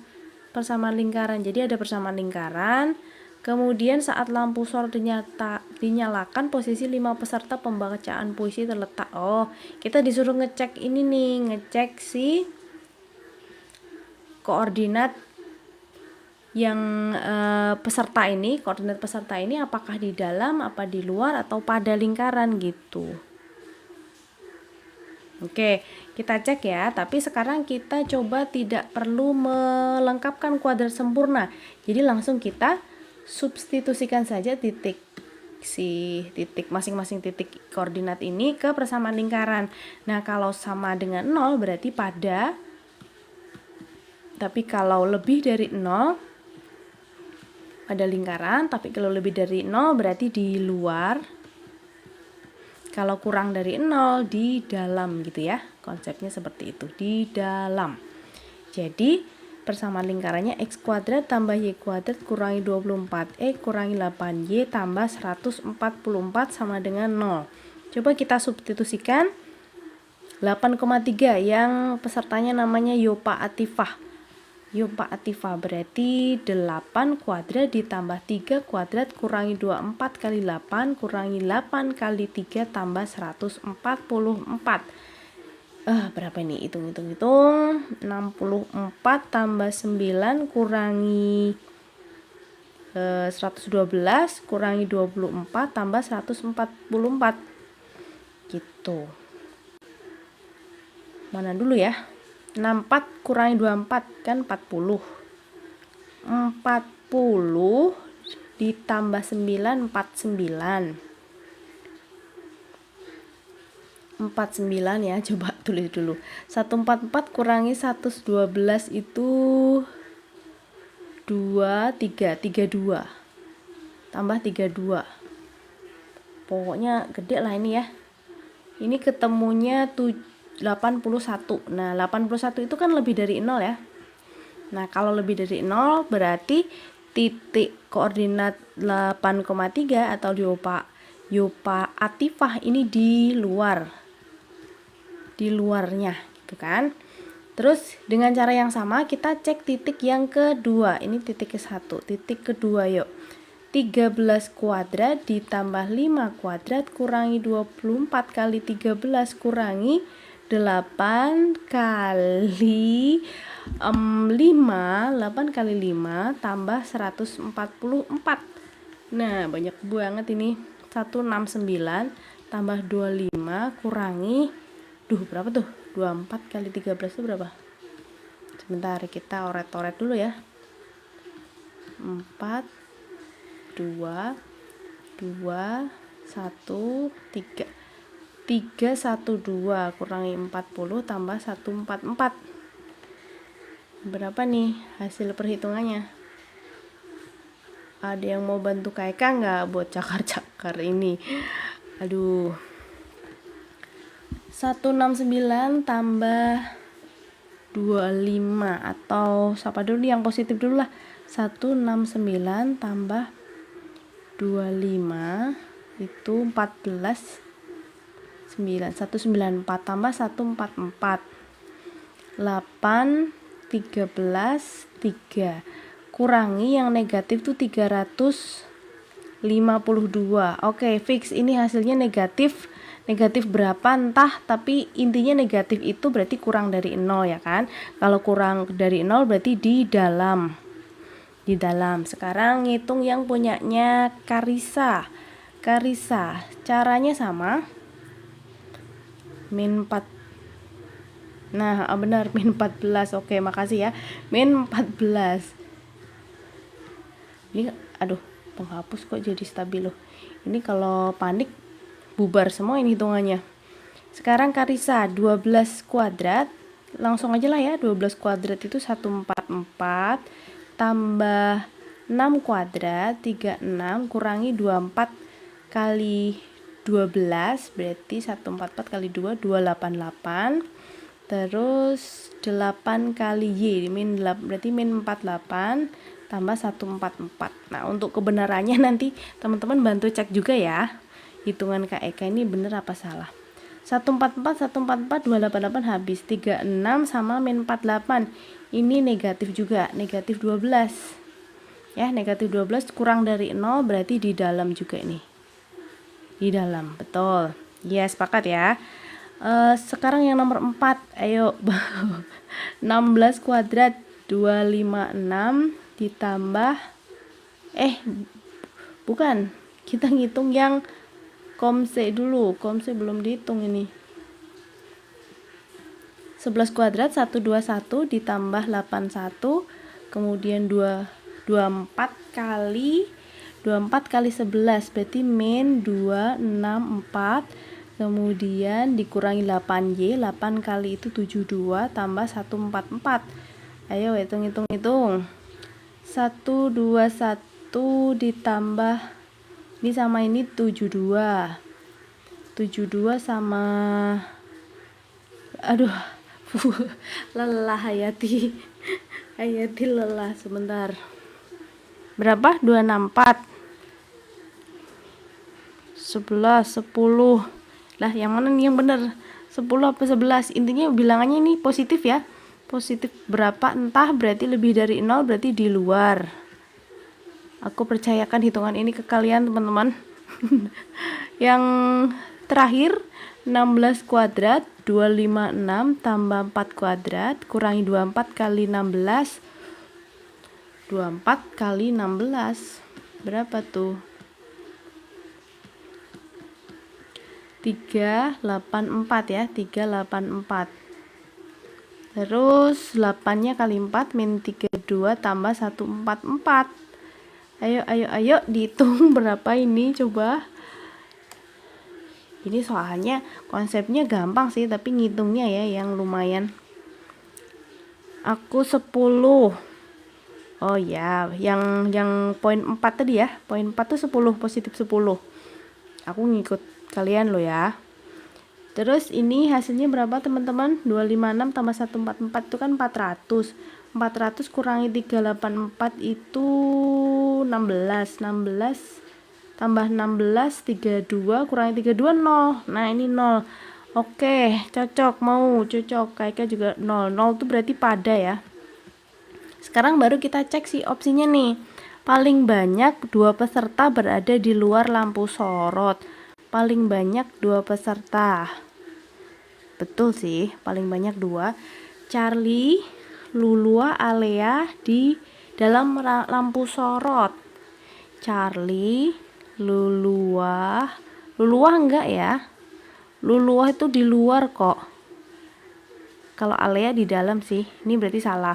Persamaan lingkaran. Jadi ada persamaan lingkaran. Kemudian saat lampu sorot dinyalakan, posisi 5 peserta pembacaan puisi terletak. Oh, kita disuruh ngecek ini nih, ngecek si koordinat yang peserta ini, koordinat peserta ini apakah di dalam, apa di luar, atau pada lingkaran gitu. Oke, kita cek ya. Tapi sekarang kita coba tidak perlu melengkapkan kuadrat sempurna. Jadi langsung kita substitusikan saja masing-masing titik koordinat ini ke persamaan lingkaran. Nah, kalau sama dengan 0 berarti pada. Tapi kalau lebih dari 0 pada lingkaran, tapi kalau lebih dari 0 berarti di luar. Kalau kurang dari 0 di dalam gitu ya. Konsepnya seperti itu, di dalam. Jadi persamaan lingkarannya x kuadrat tambah y kuadrat kurangi 24x kurangi 8y tambah 144 sama dengan 0. Coba kita substitusikan. 8,3 yang pesertanya namanya Yopa Atifah. Yopa Atifah berarti 8 kuadrat ditambah 3 kuadrat kurangi 24 kali 8 kurangi 8 kali 3 tambah 144. Berapa ini? Hitung. 64 tambah 9 kurangi 112 kurangi 24 tambah 144 gitu. Mana dulu ya? 64 kurangi 24 kan 40. 40 ditambah 9 49. 49 ya, coba tulis dulu. 144 kurangi 112 itu 32 tambah 32. Pokoknya gede lah ini ya. Ini ketemunya 81. Nah, 81 itu kan lebih dari 0 ya. Nah, kalau lebih dari 0 berarti titik koordinat 8,3 atau Yopa atifah ini di luarnya gitu kan. Terus dengan cara yang sama kita cek titik yang kedua. Ini titik ke-1, titik kedua yuk. 13 kuadrat ditambah 5 kuadrat kurangi 24 kali 13 kurangi 8 kali 5, 8 kali 5 tambah 144. Nah, banyak banget ini. 169 tambah 25 kurangi berapa tuh? 24 kali 13 itu berapa? Sebentar, kita oret-oret dulu ya. 4 2 2 1 3 312 kurangi 40 tambah 144. Berapa nih hasil perhitungannya? Ada yang mau bantu Kak Eka nggak buat cakar-cakar ini? Aduh. 169 tambah 25 atau siapa dulu yang positif dulu lah. 169 tambah 25 itu 14 9 194 tambah 144 8 13 3 kurangi yang negatif tuh 352. Oke, fix ini hasilnya negatif berapa entah, tapi intinya negatif itu berarti kurang dari 0 ya kan. Kalau kurang dari 0 berarti di dalam. Sekarang ngitung yang punyanya Karisa. Caranya sama. Min 4. Nah, benar min 14. Oke, makasih ya. Min 14. Ini aduh, penghapus kok jadi stabilo. Ini kalau panik bubar semua ini hitungannya. Sekarang Karisa 12 kuadrat. Langsung aja lah ya, 12 kuadrat itu 144 tambah 6 kuadrat 36 kurangi 24 kali 12 berarti 144 kali 2 288. Terus 8 kali Y berarti min 48 tambah 144. Nah, untuk kebenarannya nanti teman-teman bantu cek juga ya. Hitungan Kak Eka ini bener apa salah. 144 288 habis. 36 sama min 48. Ini negatif juga, negatif 12. Ya, negatif 12 kurang dari 0 berarti di dalam juga ini. Di dalam, betul. Ya, sepakat ya. Sekarang yang nomor 4. Ayo. 16 kuadrat 256 ditambah bukan. Kita ngitung yang komse dulu. Komse belum dihitung ini. 11 kuadrat 121 ditambah 81 kemudian 24 kali 11 berarti min 264 kemudian dikurangi 8Y 8 kali itu 72 tambah 144. Ayo hitung 121 ditambah ini sama ini 72 sama aduh lelah Hayati lelah sebentar. Berapa? 264 11 10 lah, yang mana nih yang bener? 10 apa 11? Intinya bilangannya ini positif ya. Positif berapa entah, berarti lebih dari 0 berarti di luar. Aku percayakan hitungan ini ke kalian teman-teman. Yang terakhir 16 kuadrat 256 tambah 4 kuadrat kurangi 24 kali 16 24 kali 16 Berapa tuh? 384 ya, 384. Terus 8-nya kali 4 min 32 tambah 144. Ayo dihitung berapa ini coba. Ini soalnya konsepnya gampang sih, tapi ngitungnya ya yang lumayan. Aku 10. Oh ya, yang poin 4 tadi ya. Poin 4 tuh 10, positif 10. Aku ngikut kalian loh ya. Terus ini hasilnya berapa teman-teman? 256 tambah 144 itu kan 400. 400 kurangi 384 itu 16. 16 tambah 16, 32 kurangi 32 0. Nah, ini 0. Oke, cocok, mau cocok. Kayaknya juga 0. 0 itu berarti pada ya. Sekarang baru kita cek si opsinya nih. Paling banyak 2 peserta berada di luar lampu sorot. Paling banyak 2 peserta. Betul sih, paling banyak 2. Charlie, Lulua, Alea di dalam lampu sorot. Charlie, Lulua enggak ya? Lulua itu di luar kok. Kalau Alea di dalam sih. Ini berarti salah.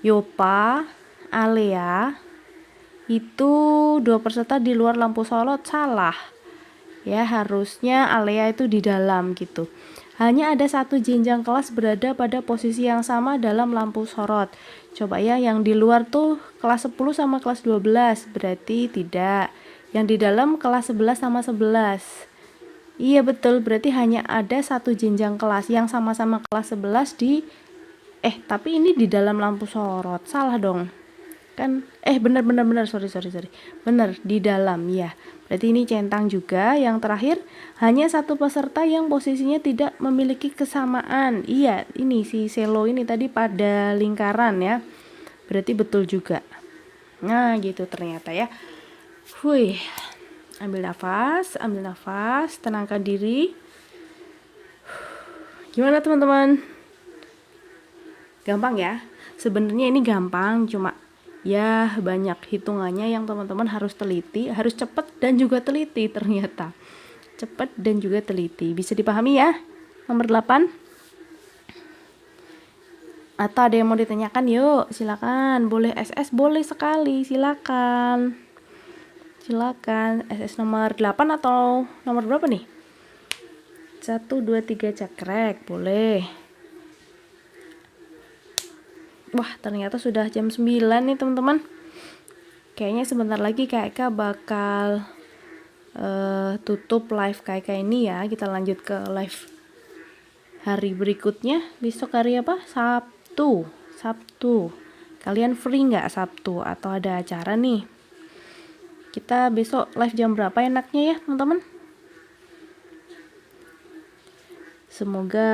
Yopa, Alea itu 2 peserta di luar lampu sorot, salah. Ya, harusnya Alea itu di dalam gitu. Hanya ada 1 jenjang kelas berada pada posisi yang sama dalam lampu sorot. Coba ya, yang di luar tuh kelas 10 sama kelas 12, berarti tidak. Yang di dalam kelas 11 sama 11. Iya betul, berarti hanya ada 1 jenjang kelas yang sama-sama kelas 11 di tapi ini di dalam lampu sorot. Salah dong. Kan benar, sorry. Benar, di dalam ya. Berarti ini centang juga. Yang terakhir, hanya 1 peserta yang posisinya tidak memiliki kesamaan. Iya, ini si selo ini tadi pada lingkaran ya. Berarti betul juga. Nah, gitu ternyata ya. Ambil nafas, tenangkan diri. Gimana teman-teman? Gampang ya? Sebenarnya ini gampang, cuma ya banyak hitungannya yang teman-teman harus teliti, harus cepat dan juga teliti ternyata. Cepat dan juga teliti. Bisa dipahami ya? Nomor 8. Atau ada yang mau ditanyakan? Yuk, silakan. Boleh SS, boleh sekali. Silakan. SS nomor 8 atau nomor berapa nih? 1, 2, 3 cekrek. Boleh. Wah, ternyata sudah jam 9 nih teman-teman. Kayaknya sebentar lagi Kak bakal tutup live Kak ini ya. Kita lanjut ke live hari berikutnya. Besok hari apa? Sabtu. Kalian free nggak Sabtu atau ada acara nih? Kita besok live jam berapa enaknya ya teman-teman? Semoga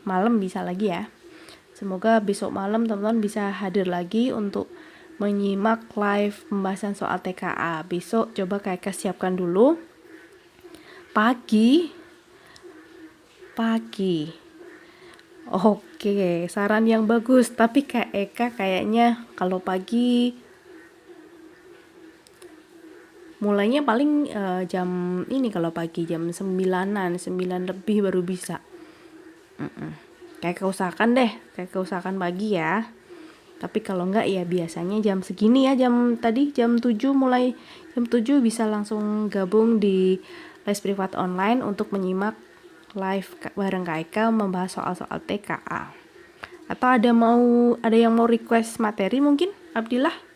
malam bisa lagi ya. Semoga besok malam teman-teman bisa hadir lagi untuk menyimak live pembahasan soal TKA. Besok coba Kak siapkan dulu. Pagi. Oke, saran yang bagus. Tapi Kak Eka kayaknya kalau pagi mulainya paling jam ini, kalau pagi jam 9-an, 9 lebih baru bisa. Kayak usahakan pagi ya. Tapi kalau enggak ya biasanya jam segini ya, jam 7, mulai jam 7 bisa langsung gabung di les privat online untuk menyimak live bareng Kak Eka membahas soal-soal TKA. Atau ada yang mau request materi mungkin? Abdillah.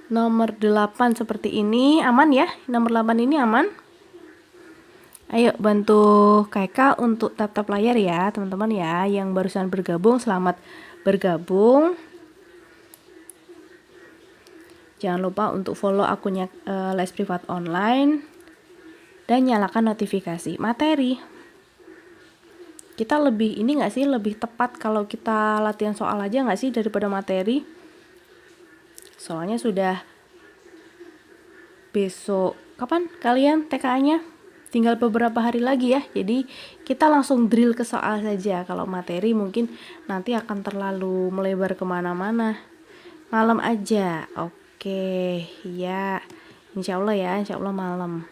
Nomor 8 seperti ini aman ya? Nomor 8 ini aman? Ayo bantu Kak untuk tap-tap layar ya teman-teman ya. Yang barusan bergabung, selamat bergabung. Jangan lupa untuk follow akunnya les privat online dan nyalakan notifikasi materi. Kita lebih tepat kalau kita latihan soal aja nggak sih daripada materi? Soalnya sudah besok, kapan kalian TKA-nya? Tinggal beberapa hari lagi ya. Jadi kita langsung drill ke soal saja. Kalau materi mungkin nanti akan terlalu melebar kemana-mana. Malam aja. Oke, ya. Insya Allah malam.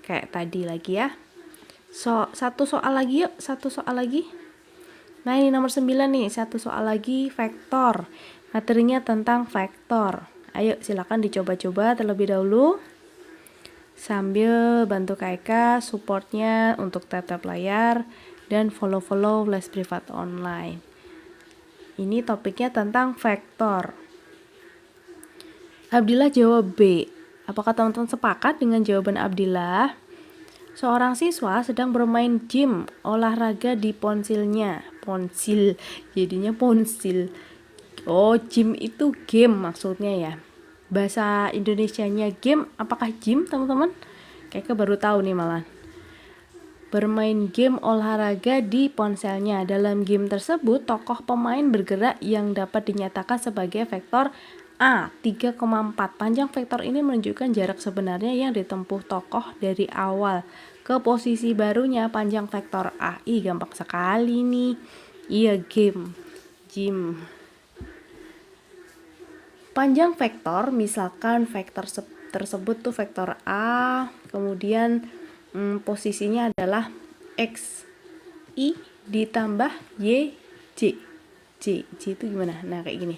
Kayak tadi lagi ya. Satu soal lagi yuk, satu soal lagi. Nah, ini nomor 9 nih, satu soal lagi vektor. Materinya tentang vektor. Ayo silakan dicoba-coba terlebih dahulu. Sambil bantu Kak supportnya untuk tatap layar dan follow-follow les privat online. Ini topiknya tentang vektor. Abdillah jawab B. Apakah teman-teman sepakat dengan jawaban Abdillah? Seorang siswa sedang bermain game olahraga di ponsilnya. Ponsil, jadinya ponsil. Oh, gym itu game maksudnya ya. Bahasa Indonesianya game, apakah gym teman-teman? Kayaknya baru tahu nih malah. Bermain game olahraga di ponselnya. Dalam game tersebut, tokoh pemain bergerak yang dapat dinyatakan sebagai vektor A 3,4. Panjang vektor ini menunjukkan jarak sebenarnya yang ditempuh tokoh dari awal ke posisi barunya. Panjang vektor A. Ih, gampang sekali nih. Iya, game. Gym. Panjang vektor, misalkan vektor tersebut tuh vektor A, kemudian posisinya adalah X, Y ditambah Y, J. J itu gimana? Nah, kayak gini.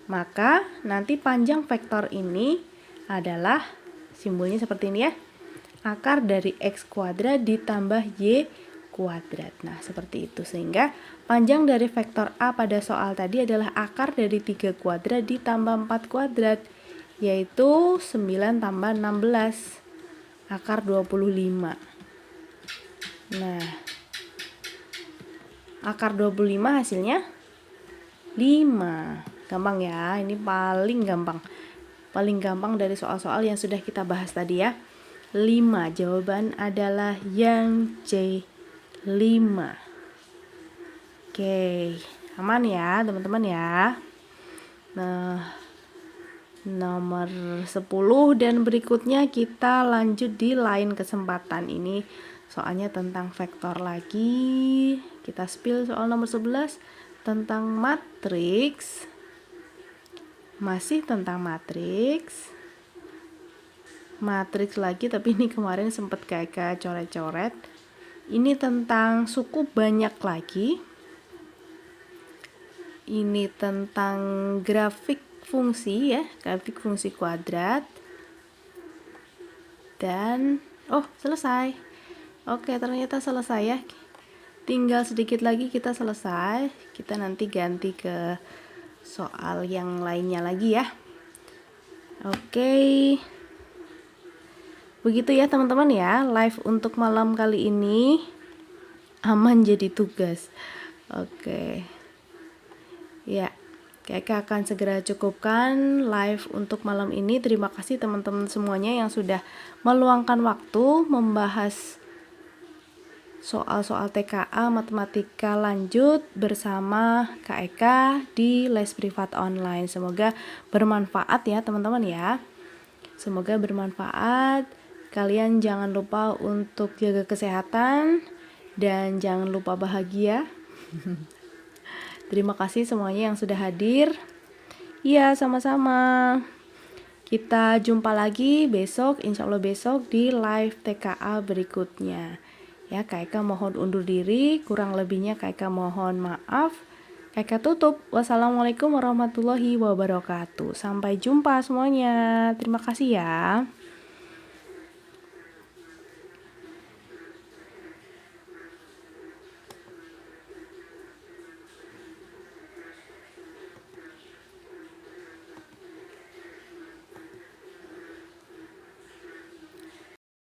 Maka nanti panjang vektor ini adalah simbolnya seperti ini ya. Akar dari X kuadrat ditambah Y kuadrat. Nah, seperti itu. Sehingga panjang dari vektor A pada soal tadi adalah akar dari 3 kuadrat ditambah 4 kuadrat, yaitu 9 tambah 16, akar 25. Nah, akar 25 hasilnya 5. Gampang ya, ini paling gampang. Paling gampang dari soal-soal yang sudah kita bahas tadi ya. 5, jawaban adalah yang C. 5. Oke, aman ya teman-teman ya. Nah, nomor 10 dan berikutnya kita lanjut di lain kesempatan. Ini soalnya tentang vektor lagi. Kita spill soal nomor 11 tentang matriks. Masih tentang matriks. Matriks lagi, tapi ini kemarin sempat kayak coret-coret. Ini tentang suku banyak lagi. Ini tentang grafik fungsi ya, grafik fungsi kuadrat. Dan selesai. Oke, ternyata selesai ya. Tinggal sedikit lagi kita selesai. Kita nanti ganti ke soal yang lainnya lagi ya. Oke. Begitu ya teman-teman ya, live untuk malam kali ini aman jadi tugas. Oke. Ya, Kak akan segera cukupkan live untuk malam ini. Terima kasih teman-teman semuanya yang sudah meluangkan waktu membahas soal-soal TKA matematika lanjut bersama Kak Eka di les privat online. Semoga bermanfaat ya teman-teman ya. Semoga bermanfaat. Kalian jangan lupa untuk jaga kesehatan dan jangan lupa bahagia. Terima kasih semuanya yang sudah hadir. Iya, sama-sama. Kita jumpa lagi besok, insya Allah besok di live TKA berikutnya. Ya, Kak Eka mohon undur diri, kurang lebihnya Kak Eka mohon maaf. Kak Eka tutup. Wassalamualaikum warahmatullahi wabarakatuh. Sampai jumpa semuanya. Terima kasih ya.